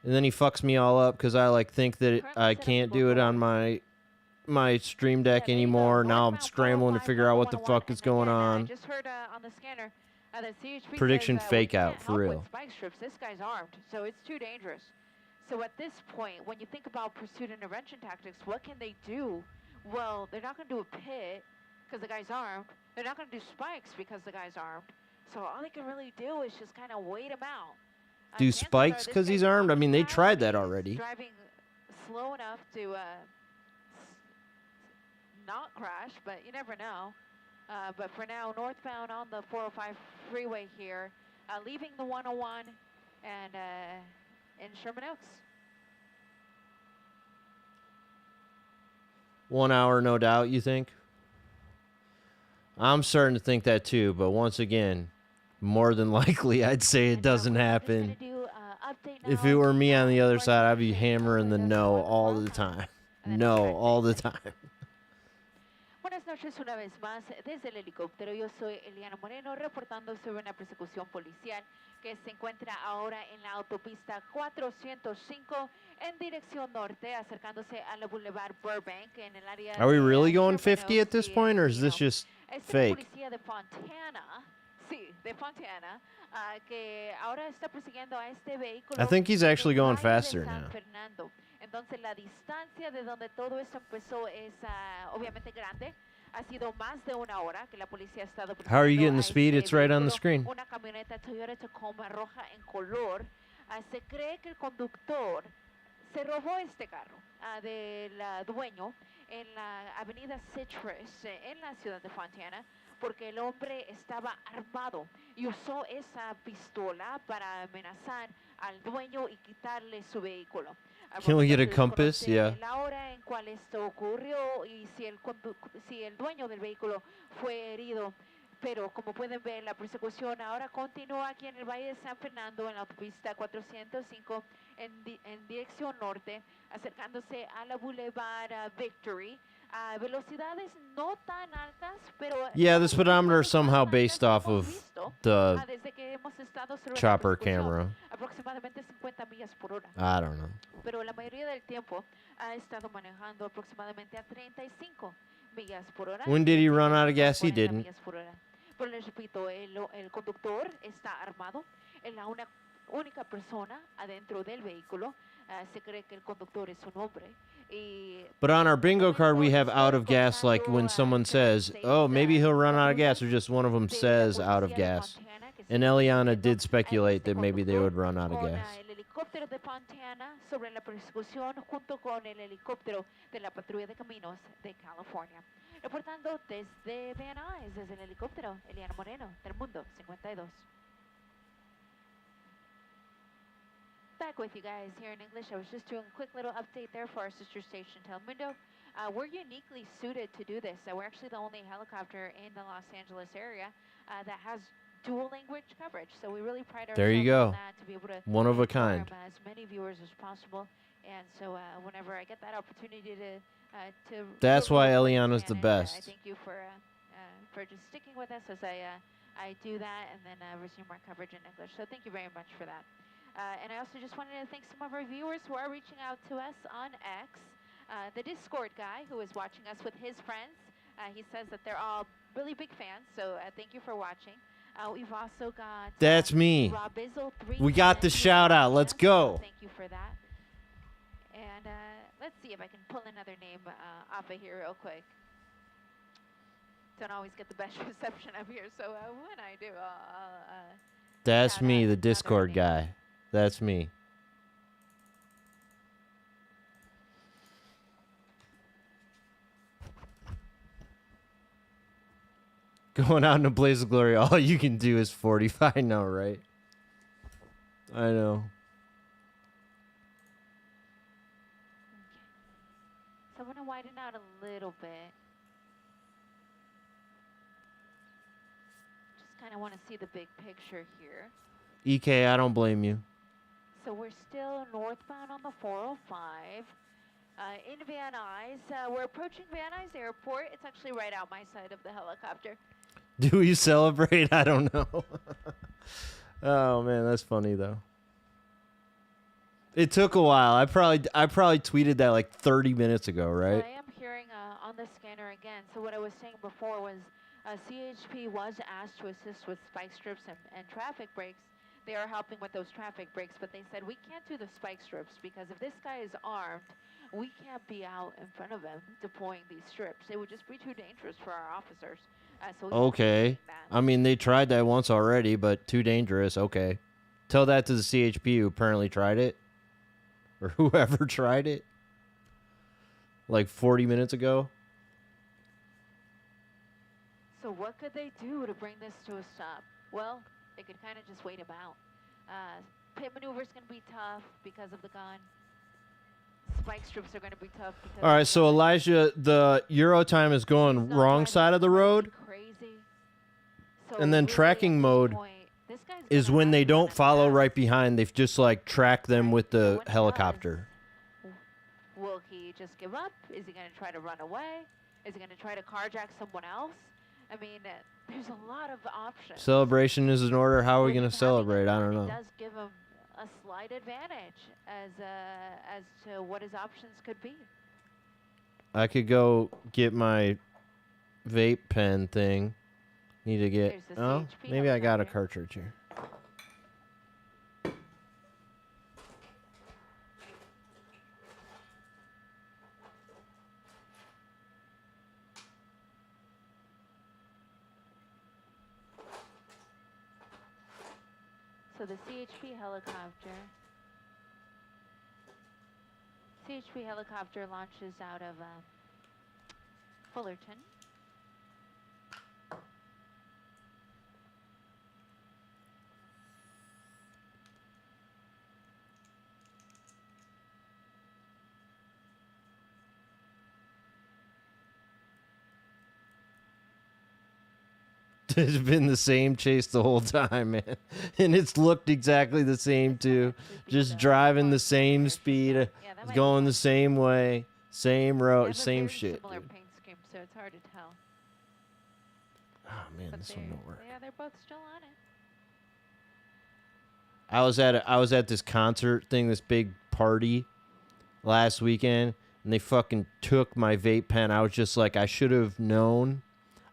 And then he fucks me all up because I like think that I can't do it on my stream deck anymore. Now I'm scrambling to figure out what the fuck is going on. Just heard on the scanner that CHP Prediction says, fake we out, can't for help real. with spike strips. This guy's armed, so it's too dangerous. So at this point, when you think about pursuit intervention tactics, what can they do? Well, they're not going to do a pit because the guy's armed. They're not going to do spikes because the guy's armed. So all they can really do is just kind of wait him out. Do spikes because he's armed? I mean, they tried that already. Driving slow enough to not crash, but you never know. But for now, northbound on the 405 freeway here, leaving the 101 and in Sherman Oaks. 1 hour, no doubt, you think? I'm starting to think that too, but once again, more than likely, I'd say it doesn't happen. If it were me on the other side, I'd be hammering the no all the time. No, all the time. Buenas noches una vez más desde el helicóptero. Yo soy Eliana Moreno reportando sobre una persecución policial que se encuentra ahora en la autopista 405 en dirección norte, acercándose a la Boulevard Burbank en el área. Are we really going 50 at this point, or is this just fake? Policía de Fontana, sí, de Fontana, que ahora está persiguiendo a este vehículo. I think he's actually going faster now. Entonces la distancia de donde todo esto empezó es obviamente grande. Ha sido más de una hora que la policía ha estado. How are you getting the speed? It's right on the screen. Una camioneta Toyota Tacoma roja en color. Se cree que el conductor se robó este carro del dueño en la avenida Citrus en la ciudad de Fontana, porque el hombre estaba armado y usó esa pistola para amenazar al dueño y quitarle su vehículo. Can we get a compass? Yeah. La hora en cual esto ocurrió y si el dueño del vehículo fue herido. Pero como pueden ver, la persecución ahora continúa aquí en el Valle de San Fernando, en la autopista 405, en dirección norte, acercándose a la Boulevard Victory. Velocidades no tan altas, pero... Yeah, the speedometer is somehow based off of the chopper camera. Aproximadamente 50 millas por hora. I don't know. Pero la mayoría del tiempo ha estado manejando aproximadamente a 35 millas por hora. When did he run out of gas? He didn't. Pero les repito, el conductor está armado, es la única persona adentro del vehículo. Se cree que el conductor es un hombre. But on our bingo card, we have out of gas, like when someone says, oh, maybe he'll run out of gas, or just one of them says out of gas. And Eliana did speculate that maybe they would run out of gas. El helicóptero de Fontana sobre la persecución junto con el helicóptero de la patrulla de caminos de California. Reportando desde Van Nuys, desde el helicóptero, Eliana Moreno, Telemundo 52. Back with you guys here in English. I was just doing a quick little update there for our sister station, Telemundo. We're uniquely suited to do this. We're actually the only helicopter in the Los Angeles area that has dual language coverage. So we really pride ourselves on that to be able to one of a kind. As many viewers as possible. And so whenever I get that opportunity to that's why really Eliana's the best. I thank you for just sticking with us as I do that and then resume our coverage in English. So thank you very much for that. And I also just wanted to thank some of our viewers who are reaching out to us on X. The Discord guy who is watching us with his friends, he says that they're all really big fans, so thank you for watching. We've also got... That's me. We got the shout out. Let's go. Thank you for that. And let's see if I can pull another name off of here real quick. Don't always get the best reception up here, so when I do, I'll that's me, the Discord guy. That's me. Going out in a blaze of glory, all you can do is 45 now, right? I know. Okay. So I'm going to widen out a little bit. Just kind of want to see the big picture here. EK, I don't blame you. So we're still northbound on the 405. In Van Nuys, we're approaching Van Nuys Airport. It's actually right out my side of the helicopter. Do we celebrate? I don't know. Oh man, that's funny though. It took a while. I probably tweeted that like 30 minutes ago, right? So I am hearing on the scanner again. So what I was saying before was CHP was asked to assist with spike strips and traffic breaks. They are helping with those traffic breaks, but they said we can't do the spike strips because if this guy is armed, we can't be out in front of him deploying these strips. It would just be too dangerous for our officers. So okay. I mean, they tried that once already, but too dangerous. Okay. Tell that to the CHP who apparently tried it. Or whoever tried it. Like 40 minutes ago. So what could they do to bring this to a stop? Well, they could kind of just wait him out. Pit maneuver is going to be tough because of the gun. Spike strips are going to be tough. All right, so Elijah, the Euro time is going wrong side of the road. And then tracking mode is when they don't follow right behind. They've just like tracked them with the helicopter. Will he just give up? Is he going to try to run away? Is he going to try to carjack someone else? I mean, there's a lot of options. Celebration is in order. How are we going to celebrate? I don't know. It does give him a slight advantage as to what his options could be. I could go get my vape pen thing. Need to get... Oh, maybe I got a cartridge here. So the CHP helicopter launches out of Fullerton. It's been the same chase the whole time, man. And it's looked exactly the same, too. Just driving the same speed, going the same way, same road, same shit. Similar paint scheme, so it's hard to tell. Oh, man, this one don't work. Yeah, they're both still on it. I was at this concert thing, this big party last weekend, and they fucking took my vape pen. I was just like, I should have known.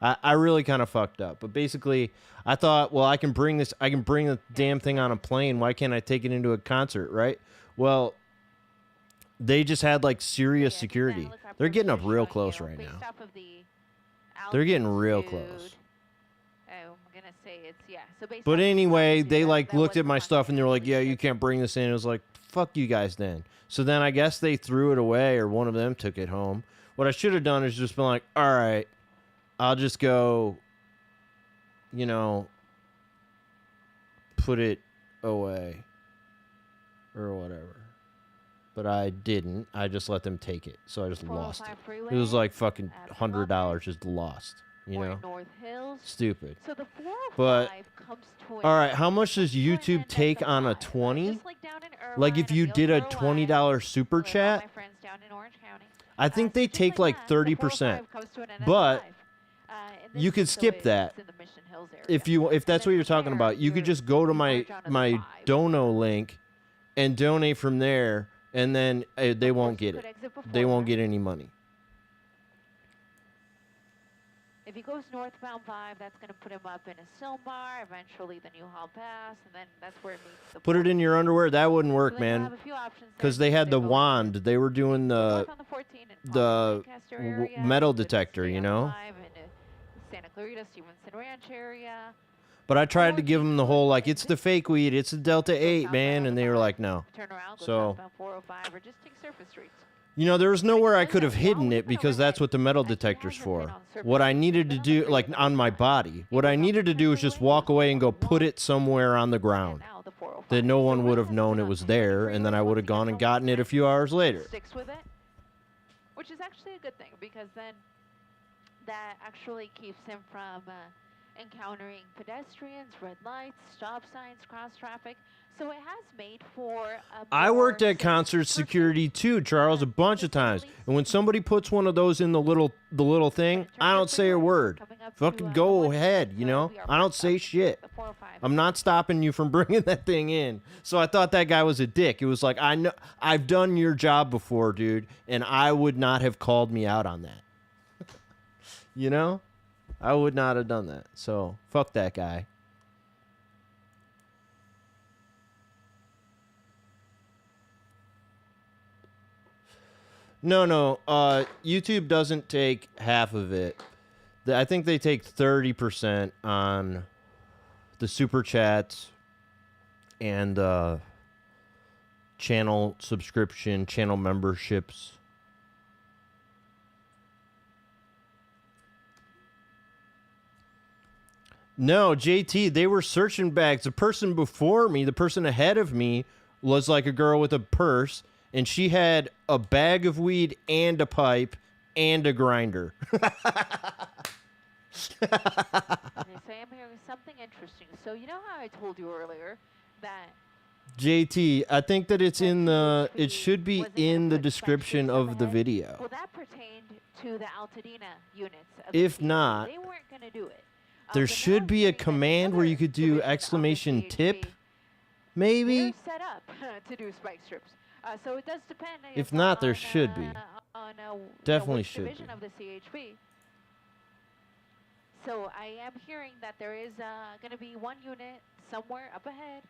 I really kind of fucked up. But basically, I thought, well, I can bring the damn thing on a plane. Why can't I take it into a concert, right? Well, they just had like serious security. They're getting up real close right now. They're getting real close. I'm gonna say it's So but anyway, they like looked at my stuff and they were like, "Yeah, you can't bring this in." It was like, "Fuck you guys, then." So then I guess they threw it away, or one of them took it home. What I should have done is just been like, "All right, I'll just go, you know, put it away or whatever. But I didn't. I just let them take it. So I just lost it. It was like fucking $100 just lost. You know? Stupid. So the 405 but, comes to all right, how much does YouTube take on a 20? Like if you did a $20 super chat, I think they take like 30%. But you could skip that. If that's what you're talking about, you could just go to my Dono link and donate from there, and then they won't get it. They won't get any money. If he goes northbound 5, that's going to put him up in a Silmar, eventually the Newhall Pass, and then that's where it meets the Put it in your underwear? That wouldn't work, man. Because they had the wand. They were doing the metal detector, you know? Santa Clarita, Stevenson Ranch area. But I tried to give them the whole, like, it's the fake weed, it's the Delta 8, man, and they were like, no. So, you know, there was nowhere I could have hidden it because that's what the metal detector's for. What I needed to do, like, on my body, what I needed to do was just walk away and go put it somewhere on the ground that no one would have known it was there, and then I would have gone and gotten it a few hours later. Which is actually a good thing, because then that actually keeps him from encountering pedestrians, red lights, stop signs, cross traffic. So it has made for I worked at concert security too, Charles, a bunch of times. And when somebody puts one of those in the little thing, I don't say a word. Fucking go ahead, you know? I don't say shit. I'm not stopping you from bringing that thing in. So I thought that guy was a dick. It was like, I know I've done your job before, dude, and I would not have called me out on that. You know? I would not have done that. So, fuck that guy. No. YouTube doesn't take half of it. I think they take 30% on the super chats and channel subscription, channel memberships. No, JT, they were searching bags. The person before me, the person ahead of me, was like a girl with a purse, and she had a bag of weed and a pipe and a grinder. They say I'm hearing something interesting. So you know how I told you earlier that JT, I think that it's in the, it should be in the description of the video. Well, that pertained to the Altadena units. If not, they weren't going to do it. There should be a command where you could do exclamation tip, maybe? They're set up to do spike strips. So it does depend. If not, there should be. Definitely should be. Of the CHP. So I am hearing that there is going to be one unit somewhere up ahead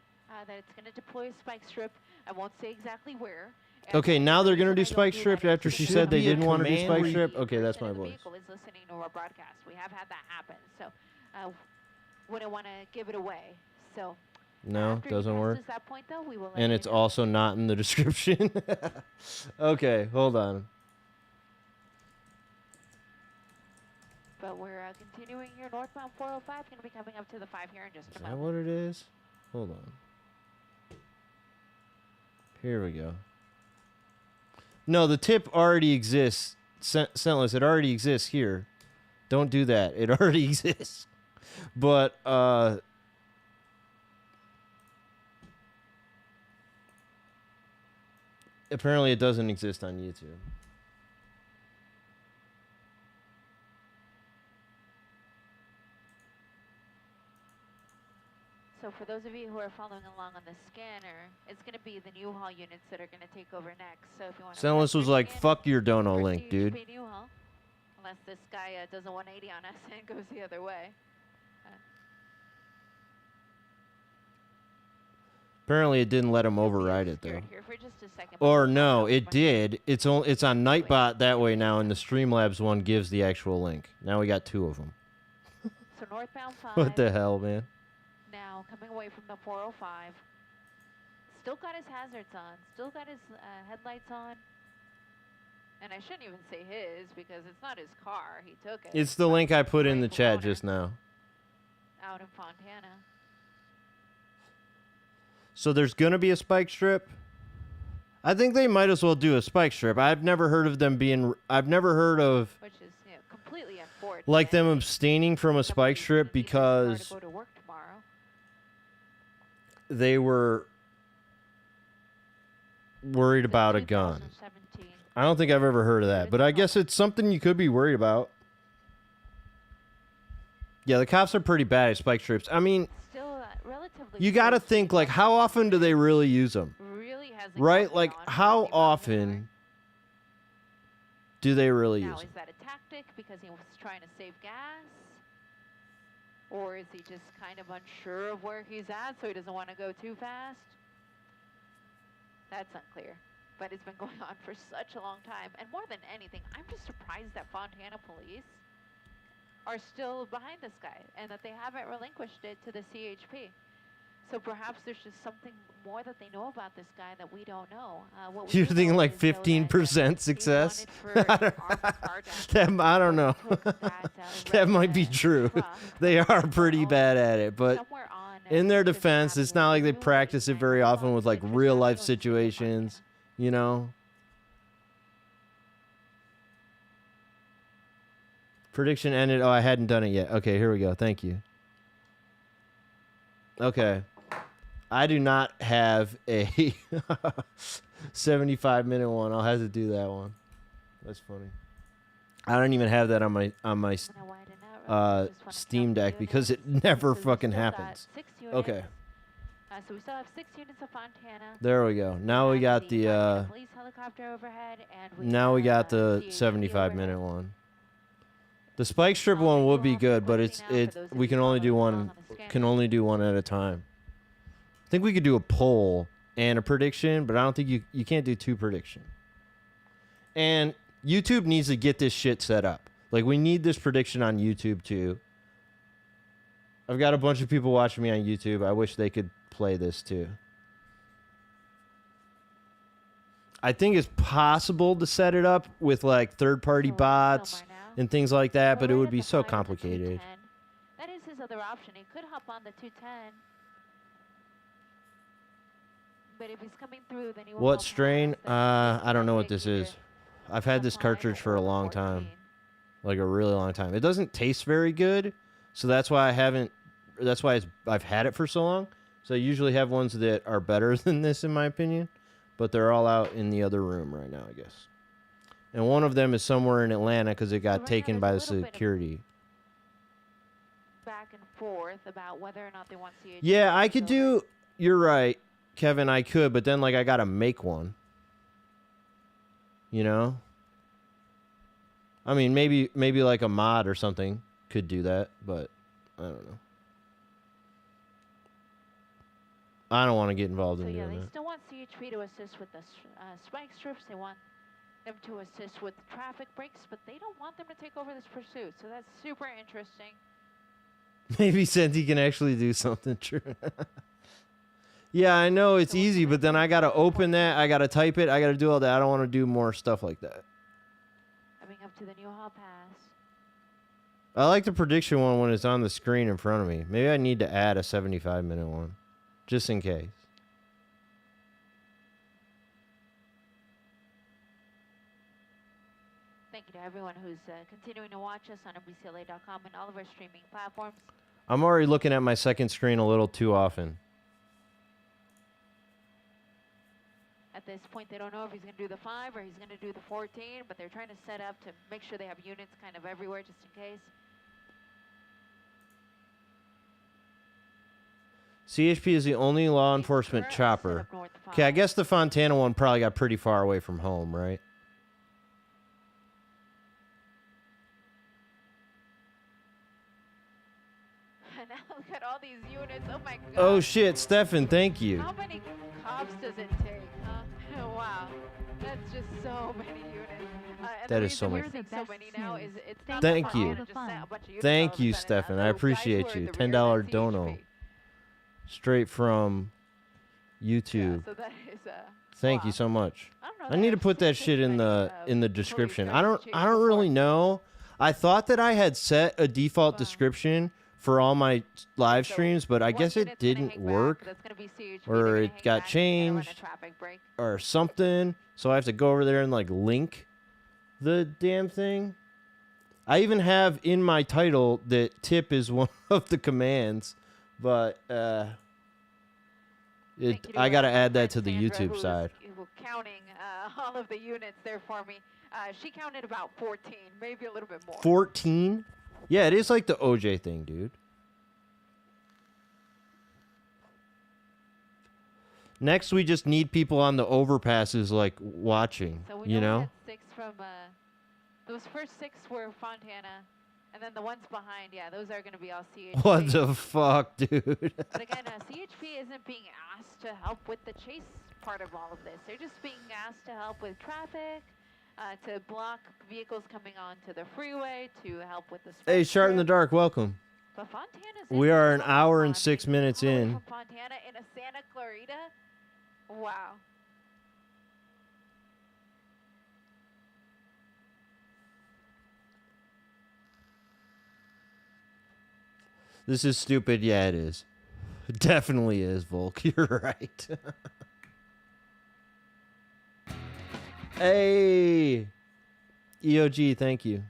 that it's going to deploy a spike strip. I won't say exactly where. Okay, now they're going to do spike strip after she said they didn't want to do spike strip? Okay, that's my voice. Is listening to our broadcast. We have had that happen. So wouldn't want to give it away. So no, doesn't work. That point, though, we will and it's also not in the description. Okay, hold on. But we're continuing here. Northbound 405 going to be coming up to the 5 here in just a moment. Is that what it is? Hold on. Here we go. No, the tip already exists. Scentless, it already exists here. Don't do that. It already exists. But, apparently it doesn't exist on YouTube. So for those of you who are following along on the scanner, it's going to be the Newhall units that are going to take over next. So if you want to... Scentless was like, fuck your Dono link, dude. Unless this guy does a 180 on us and goes the other way. Apparently it didn't let him override it, though. Or no, it did. It's on Nightbot that way now, and the Streamlabs one gives the actual link. Now we got 2 of them. So northbound 5. What the hell, man? Now coming away from the 405. Still got his hazards on. Still got his headlights on. And I shouldn't even say his because it's not his car. He took it. It's the link I put in the chat just now. Out in Fontana. So there's going to be a spike strip. I think they might as well do a spike strip. I've never heard of them being... I've never heard of... Which is, you know, completely unfortunate. Like them abstaining from a spike strip because... Go to work tomorrow. They were worried about a gun. I don't think I've ever heard of that, but I guess it's something you could be worried about. Yeah, the cops are pretty bad at spike strips. I mean, still, relatively you got to think, like, how often do they really use them? Really hasn't right? Like, how often do they really use them? them? Is that a tactic because he was trying to save gas? Or is he just kind of unsure of where he's at, so he doesn't want to go too fast? That's unclear. But it's been going on for such a long time. And more than anything, I'm just surprised that Fontana police are still behind this guy and that they haven't relinquished it to the CHP. So perhaps there's just something more that they know about this guy that we don't know. You're thinking like 15% success? I don't know. That might be true. They are pretty bad at it, but in their defense, it's not like they practice it very often with like real life situations, you know? Prediction ended. Oh, I hadn't done it yet. Okay, here we go. Thank you. Okay. I do not have a 75-minute one. I'll have to do that one. That's funny. I don't even have that on my Steam Deck because it never fucking happens. Okay. So we still have 6 units of Fontana. There we go. Now we got the police helicopter overhead, and now we got the 75-minute one. The spike strip one would be good, but we can only do one at a time. I think we could do a poll and a prediction, but I don't think you can't do 2 predictions. And YouTube needs to get this shit set up. Like, we need this prediction on YouTube too. I've got a bunch of people watching me on YouTube. I wish they could play this too. I think it's possible to set it up with like third-party bots and things like that, but it would be so complicated. That is his other option. He could hop on the 210. But if he's coming through, then he won't. What strain? I don't know what this is. I've had this cartridge for a long time. Like a really long time. It doesn't taste very good, so that's why I've had it for so long. So I usually have ones that are better than this in my opinion, but they're all out in the other room right now, I guess. And one of them is somewhere in Atlanta because it got taken by the security. Back and forth about whether or not they want CHP. Yeah, I could do. You're right, Kevin. I could, but then like I gotta make one. You know. I mean, maybe like a mod or something could do that, but I don't know. I don't want to get involved in doing that. They still want CHP to assist with the spike strips. They want them to assist with traffic breaks, but they don't want them to take over this pursuit. So that's super interesting. Maybe Senti can actually do something true. Yeah, I know it's easy, but then I got to open that. I got to type it. I got to do all that. I don't want to do more stuff like that. Coming up to the New Hall Pass. I like the prediction one when it's on the screen in front of me. Maybe I need to add a 75-minute one, just in case. Thank you to everyone who's continuing to watch us on NBCLA.com and all of our streaming platforms. I'm already looking at my second screen a little too often. At this point, they don't know if he's going to do the 5 or he's going to do the 14, but they're trying to set up to make sure they have units kind of everywhere just in case. CHP is the only law enforcement chopper. Okay, I guess the Fontana one probably got pretty far away from home, right? Now look at all these units. Oh my God. Oh shit, Stefan, thank you. How many cops does it take, huh? Wow. That's just so many units. That is so many. Now is it's not thank you. Thank you, Stefan. I appreciate you. $10 dono. Straight from YouTube. Yeah, so that is, thank you so much. I don't know I need to put that shit in the description. I don't really know. I thought that I had set a default description for all my live streams, but I guess it didn't work, or it got changed or something. So I have to go over there and like link the damn thing. I even have in my title that tip is one of the commands, but I got to add that to the YouTube side. Counting all of the units there for me. She counted about 14, maybe a little bit more. 14? Yeah, it is like the OJ thing, dude. Next, we just need people on the overpasses, like, watching, so we you know? Had 6 from, those first 6 were Fontana, and then the ones behind, yeah, those are going to be all CHP. What the fuck, dude? But again, CHP isn't being asked to help with the chase part of all of this. They're just being asked to help with traffic, to block vehicles coming onto the freeway, to help with the... Hey, Shart in the Dark, welcome. But Fontana's we are an hour and 6 minutes in. Fontana in a Santa Clarita? Wow. This is stupid. Yeah, it is. It definitely is, Volk. You're right. Hey! EOG, thank you.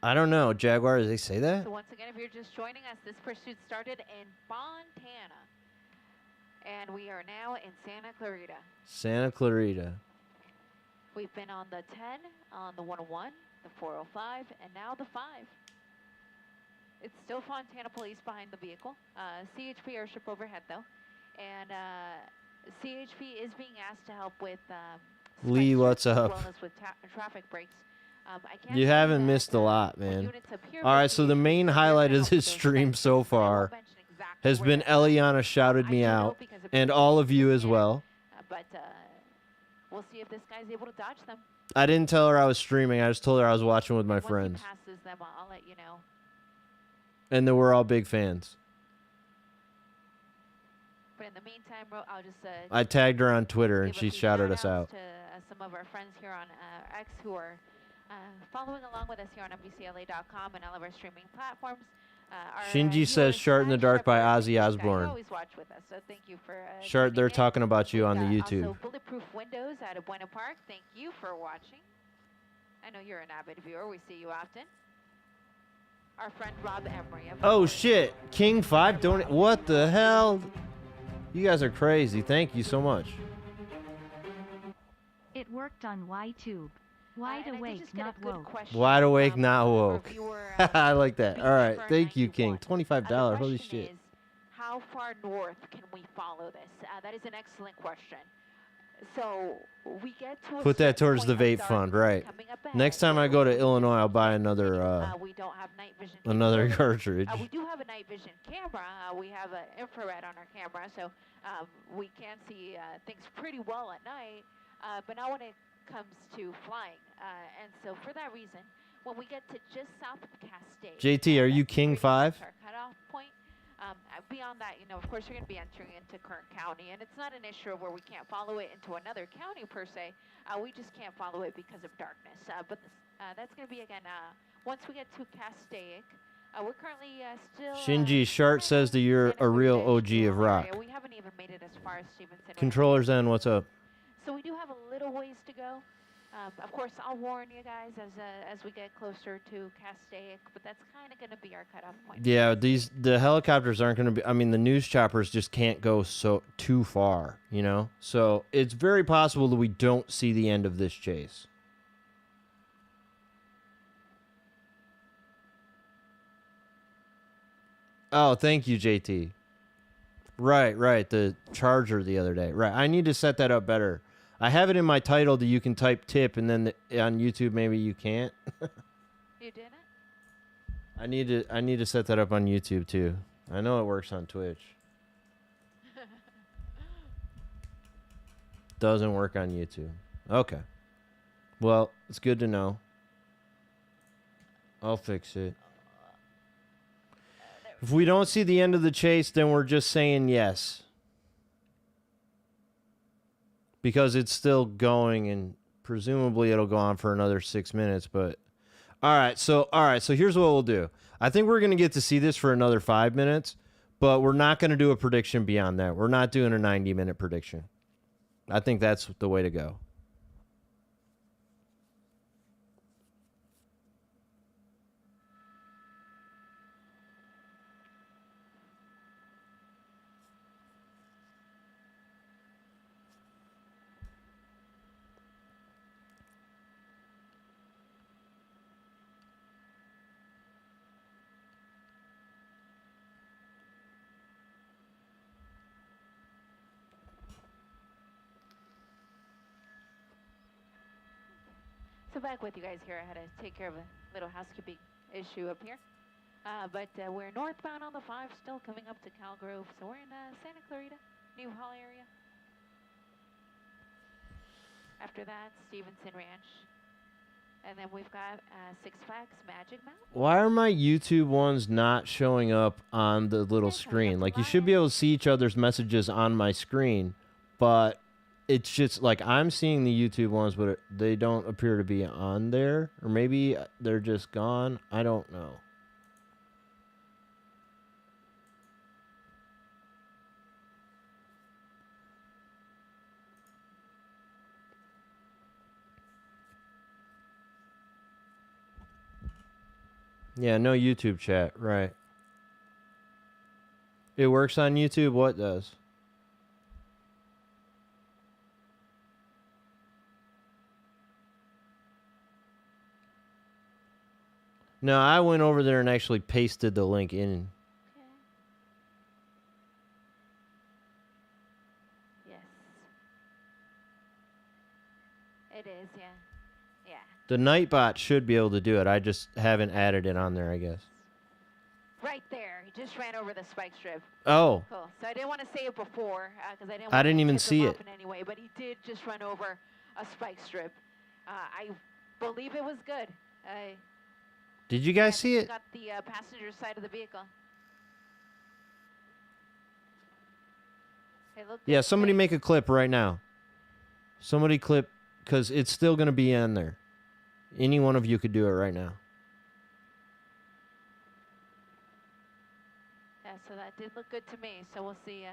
I don't know. Jaguar, did they say that? So once again, if you're just joining us, this pursuit started in Fontana. And we are now in Santa Clarita. Santa Clarita. We've been on the 10, on the 101, the 405, and now the 5. It's still Fontana police behind the vehicle. CHP airship overhead, though. And CHP is being asked to help with... Lee, what's up? As well as with traffic breaks. You haven't missed a lot, man. All right, so the main highlight of this stream so far has been Eliana shouted me out, and all of you as well. But we'll see if this guy's able to dodge them. I didn't tell her I was streaming. I just told her I was watching with my friends. Once he passes them, I'll let you know. And then we're all big fans. But in the meantime, I'll just... I tagged her on Twitter, and she shouted us out. To some of our friends here on X who are following along with us here on MBCLA.com and all of our streaming platforms. Shinji says Shart in the Dark by Ozzy Osbourne. Always watch with us, so thank you for Shart, they're talking about you on the YouTube. Also, Bulletproof Windows out of Buena Park, thank you for watching. I know you're an avid viewer. We see you often. Our friend Rob Emery. Oh, shit. King 5 donate. What the hell? You guys are crazy. Thank you so much. It worked on YTube. Wide awake, not woke. Wide awake, not woke. I like that. All right. Thank you, King. $25. Holy shit. Is, how far north can we follow this? That is an excellent question. So we get to put that towards the vape fund, right? Next time I go to Illinois, I'll buy another we don't have night vision another cartridge. We do have a night vision camera. We have an infrared on our camera, so we can see things pretty well at night. But not when it comes to flying. And so for that reason, when we get to just south of Castaic, JT, are you King 5? Our cutoff point. Beyond that, you know, of course, you're going to be entering into Kern County, and it's not an issue where we can't follow it into another county per se. We just can't follow it because of darkness. But that's going to be, again, once we get to Castaic, we're currently still... Shinji Shart says that you're a real OG of rock. We haven't even made it as far as Stevenson. Controllers N, what's up? So we do have a little ways to go. Of course, I'll warn you guys as we get closer to Castaic, but that's kind of going to be our cutoff point. Yeah, the helicopters aren't going to be. I mean, the news choppers just can't go too far, you know. So it's very possible that we don't see the end of this chase. Oh, thank you, JT. Right. The charger the other day. Right, I need to set that up better. I have it in my title that you can type tip, and then on YouTube maybe you can't. You didn't? I need to set that up on YouTube too. I know it works on Twitch. Doesn't work on YouTube. Okay. Well, it's good to know. I'll fix it. If we don't see the end of the chase, then we're just saying yes. because it's still going, and presumably it'll go on for another 6 minutes. But all right, so here's what we'll do. I think we're gonna get to see this for another 5 minutes, but we're not gonna do a prediction beyond that. We're not doing a 90-minute prediction. I think that's the way to go. So back with you guys here. I had to take care of a little housekeeping issue up here. But we're northbound on the 5, still coming up to Cal Grove. So we're in Santa Clarita, New Hall area. After that, Stevenson Ranch. And then we've got Six Flags Magic Mountain. Why are my YouTube ones not showing up on the little screen? Like, you should be able to see each other's messages on my screen, but it's just like I'm seeing the YouTube ones, but they don't appear to be on there. Or maybe they're just gone. I don't know. Yeah, no YouTube chat, right. It works on YouTube? What does? No, I went over there and actually pasted the link in. Okay. Yes. It is, yeah. Yeah. The Nightbot should be able to do it. I just haven't added it on there, I guess. Right there. He just ran over the spike strip. Oh. Cool. So I didn't want to say it before because I didn't. I didn't even piss him see off it. in any way, but he did just run over a spike strip. I believe it was good. Did you guys see it? Got the passenger side of the vehicle. Hey, look, Yeah, somebody make a clip right now. Somebody clip, because it's still going to be in there. Any one of you could do it right now. Yeah, so that did look good to me. So we'll see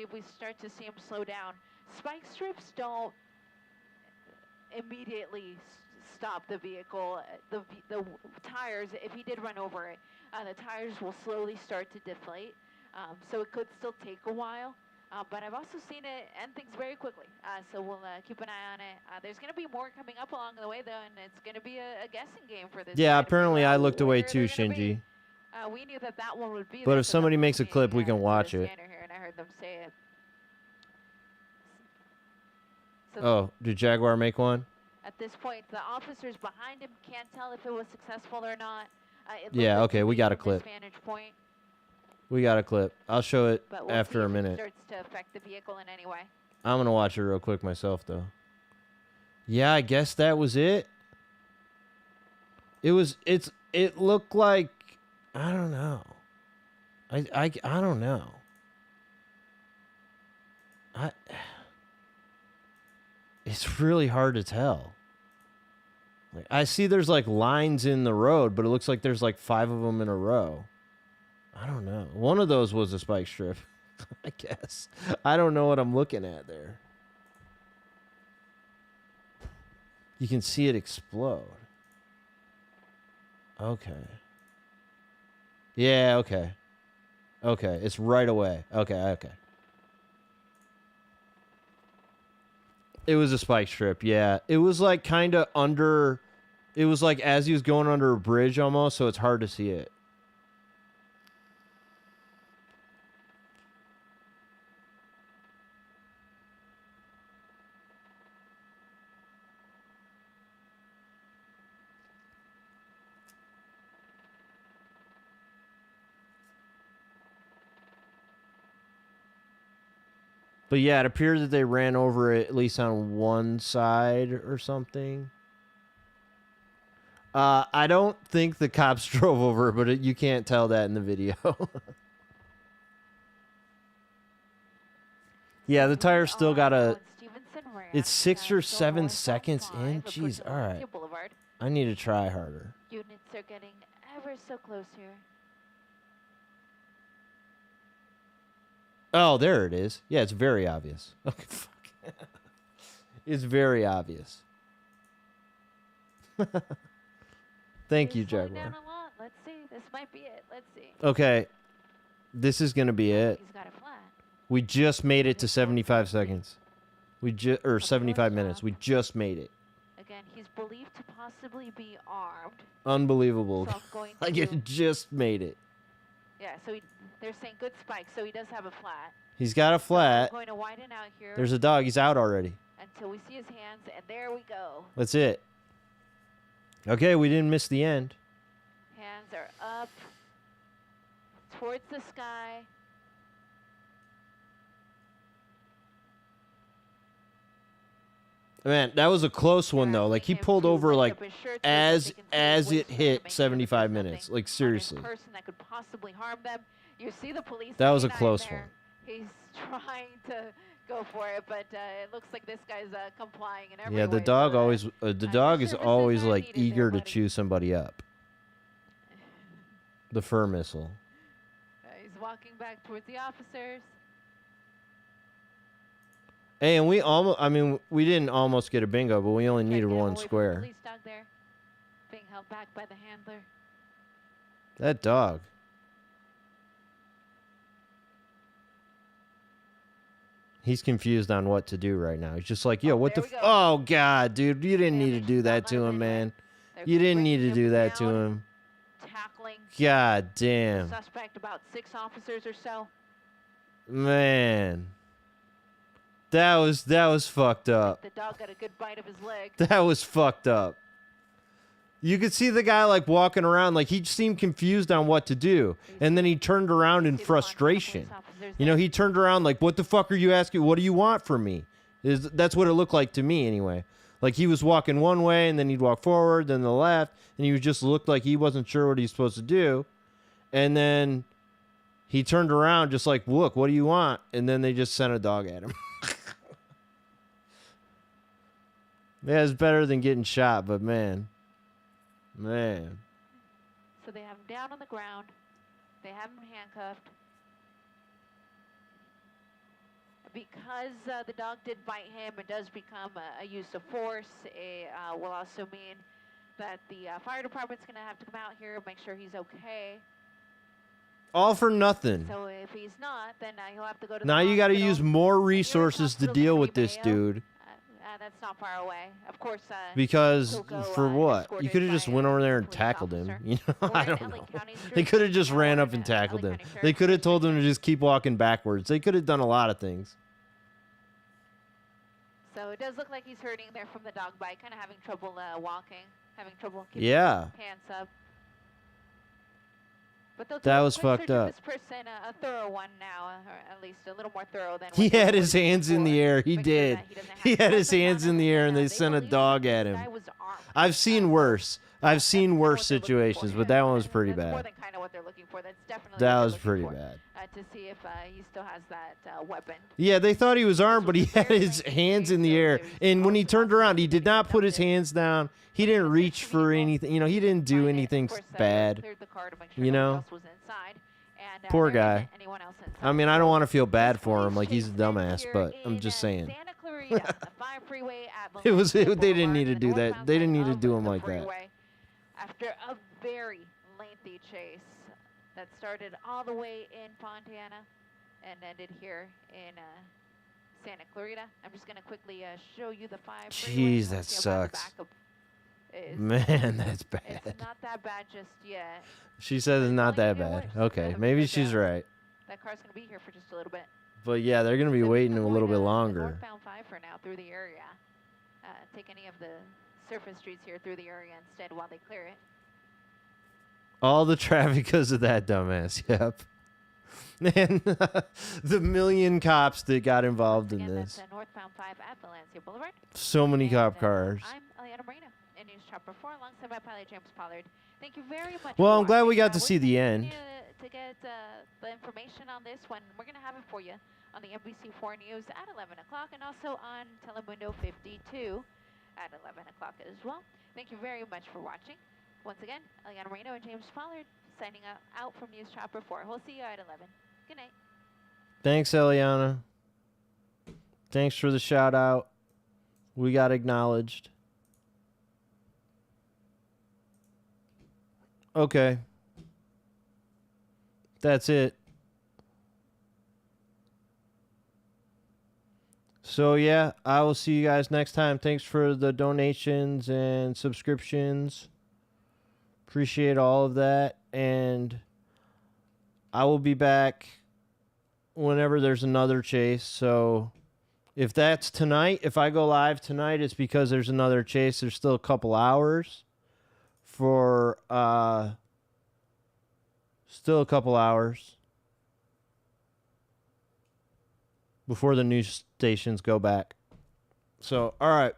if we start to see him slow down. Spike strips don't immediately stop the vehicle. The tires, if he did run over it, the tires will slowly start to deflate. So it could still take a while. But I've also seen it end things very quickly. So we'll keep an eye on it. There's going to be more coming up along the way, though, and it's going to be a guessing game for this. Yeah, apparently I looked away too, Shinji. We knew that one would be But there, if so somebody that's makes a why clip, we can watch it. Here, and I heard them say it. So Oh, did Jaguar make one? at this point, the officers behind him can't tell if it was successful or not. Yeah, okay, we got a clip. Vantage point, We got a clip. I'll show it but we'll after see a if minute. It starts to affect the vehicle in any way. I'm going to watch it real quick myself, though. Yeah, I guess that was it. It looked like, I don't know. I don't know. It's really hard to tell. Like, I see there's like lines in the road, but it looks like there's like 5 of them in a row. I don't know. One of those was a spike strip, I guess. I don't know what I'm looking at there. You can see it explode. Okay. Yeah, okay. Okay, it's right away. Okay. It was a spike strip, yeah. It was like kind of under... It was like as he was going under a bridge almost, so it's hard to see it. But yeah, it appears that they ran over it at least on one side or something. I don't think the cops drove over it, but you can't tell that in the video. Yeah, the tire still got a... Stevenson It's 6 or 7 seconds in? Jeez, alright. I need to try harder. Units are getting ever so close here. Oh, there it is. Yeah, it's very obvious. Okay, fuck. It's very obvious. Thank you, Jaguar. Down a lot. Let's see. This might be it. Let's see. Okay. This is going to be it. He's got a flat. We just made it to 75 seconds. Or 75 minutes. We just made it. Again, he's believed to possibly be armed. Unbelievable. So I'm going Like to it just made it. Yeah, so they're saying good spike, so he does have a flat. He's got a flat. So I'm going to widen out here. There's a dog. He's out already. Until we see his hands, and there we go. That's it. Okay, we didn't miss the end. Hands are up towards the sky. Man, that was a close one though. Like he pulled over like as it hit 75 minutes. Like seriously. Person that could possibly harm them. You see the police. That was a close one. He's trying to go for it, but it looks like this guy's complying in every way. Yeah, the dog always the dog is always like eager to chew somebody up. The fur missile. He's walking back towards the officers. Hey, and we almost, I mean, we didn't almost get a bingo, but we only needed one square. Police dog there, being held back by the handler. That dog. He's confused on what to do right now. He's just like, yo, what the oh, God, dude, you didn't need to do that to him, man. You didn't need to do that to him. Tackling. God damn. Suspect about 6 officers or so. Man. That was fucked up. The dog got a good bite of his leg. That was fucked up. You could see the guy like walking around, like he seemed confused on what to do. And then he turned around in frustration. You know, he turned around like, what the fuck are you asking? What do you want from me? That's what it looked like to me anyway. Like he was walking one way and then he'd walk forward, then the left. And he just looked like he wasn't sure what he's supposed to do. And then he turned around just like, look, what do you want? And then they just sent a dog at him. Yeah, it's better than getting shot, but man. Man. So they have him down on the ground. They have him handcuffed. Because the dog did bite him, it does become a use of force. It will also mean that the fire department's going to have to come out here and make sure he's okay. All for nothing. So if he's not, then he'll have to go to now you got to use more resources to deal with this dude. That's not far away. Of course. Because for what? You could have just went over there and tackled him. You know, I don't know. They could have just ran up and tackled him. They could have told him to just keep walking backwards. They could have done a lot of things. So it does look like he's hurting there from the dog bite, kind of having trouble walking, having trouble keeping his pants up. But that was fucked up. This person a thorough one now, or at least a little more thorough than. He had his hands in the air. He did. He had his hands in the air, and they sent a dog at him. I've seen worse. I've seen worse situations, but that one was pretty bad. More than kind of what they're looking for. That's definitely. That was pretty bad. To see if he still has that weapon. Yeah, they thought he was armed, but he had his hands in the air. And when he turned around, he did not put his hands down. He didn't reach for anything. You know, he didn't do anything bad. You know? Poor guy. I mean, I don't want to feel bad for him, like he's a dumbass, but I'm just saying. They didn't need to do that. They didn't need to do him like that. After a very lengthy chase that started all the way in Fontana and ended here in Santa Clarita. I'm just going to quickly show you the 5 freeway. Jeez, that sucks. Man, that's bad. It's not that bad just yet. She says it's not that bad. Okay, maybe she's right. That car's going to be here for just a little bit. But yeah, they're going to be waiting a little bit longer. Northbound 5 for now through the area. Take any of the surface streets here through the area instead while they clear it. All the traffic because of that dumbass. Yep. And the million cops that got involved in this. That's northbound 5 at Valencia Boulevard. So many cop cars. I'm Eliana Moreno in News Chopper 4 alongside my pilot James Pollard. Thank you very much. Well, I'm glad we got to see the end. To get the information on this one, we're going to have it for you on the NBC4 News at 11 o'clock and also on Telemundo 52 at 11 o'clock as well. Thank you very much for watching. Once again, Eliana Moreno and James Pollard signing out from News Chopper 4. We'll see you at 11. Good night. Thanks, Eliana. Thanks for the shout out. We got acknowledged. Okay. That's it. So, yeah, I will see you guys next time. Thanks for the donations and subscriptions. Appreciate all of that. And I will be back whenever there's another chase. So, if that's tonight, if I go live tonight, it's because there's another chase. There's still a couple hours for, still a couple hours before the news stations go back. So, all right.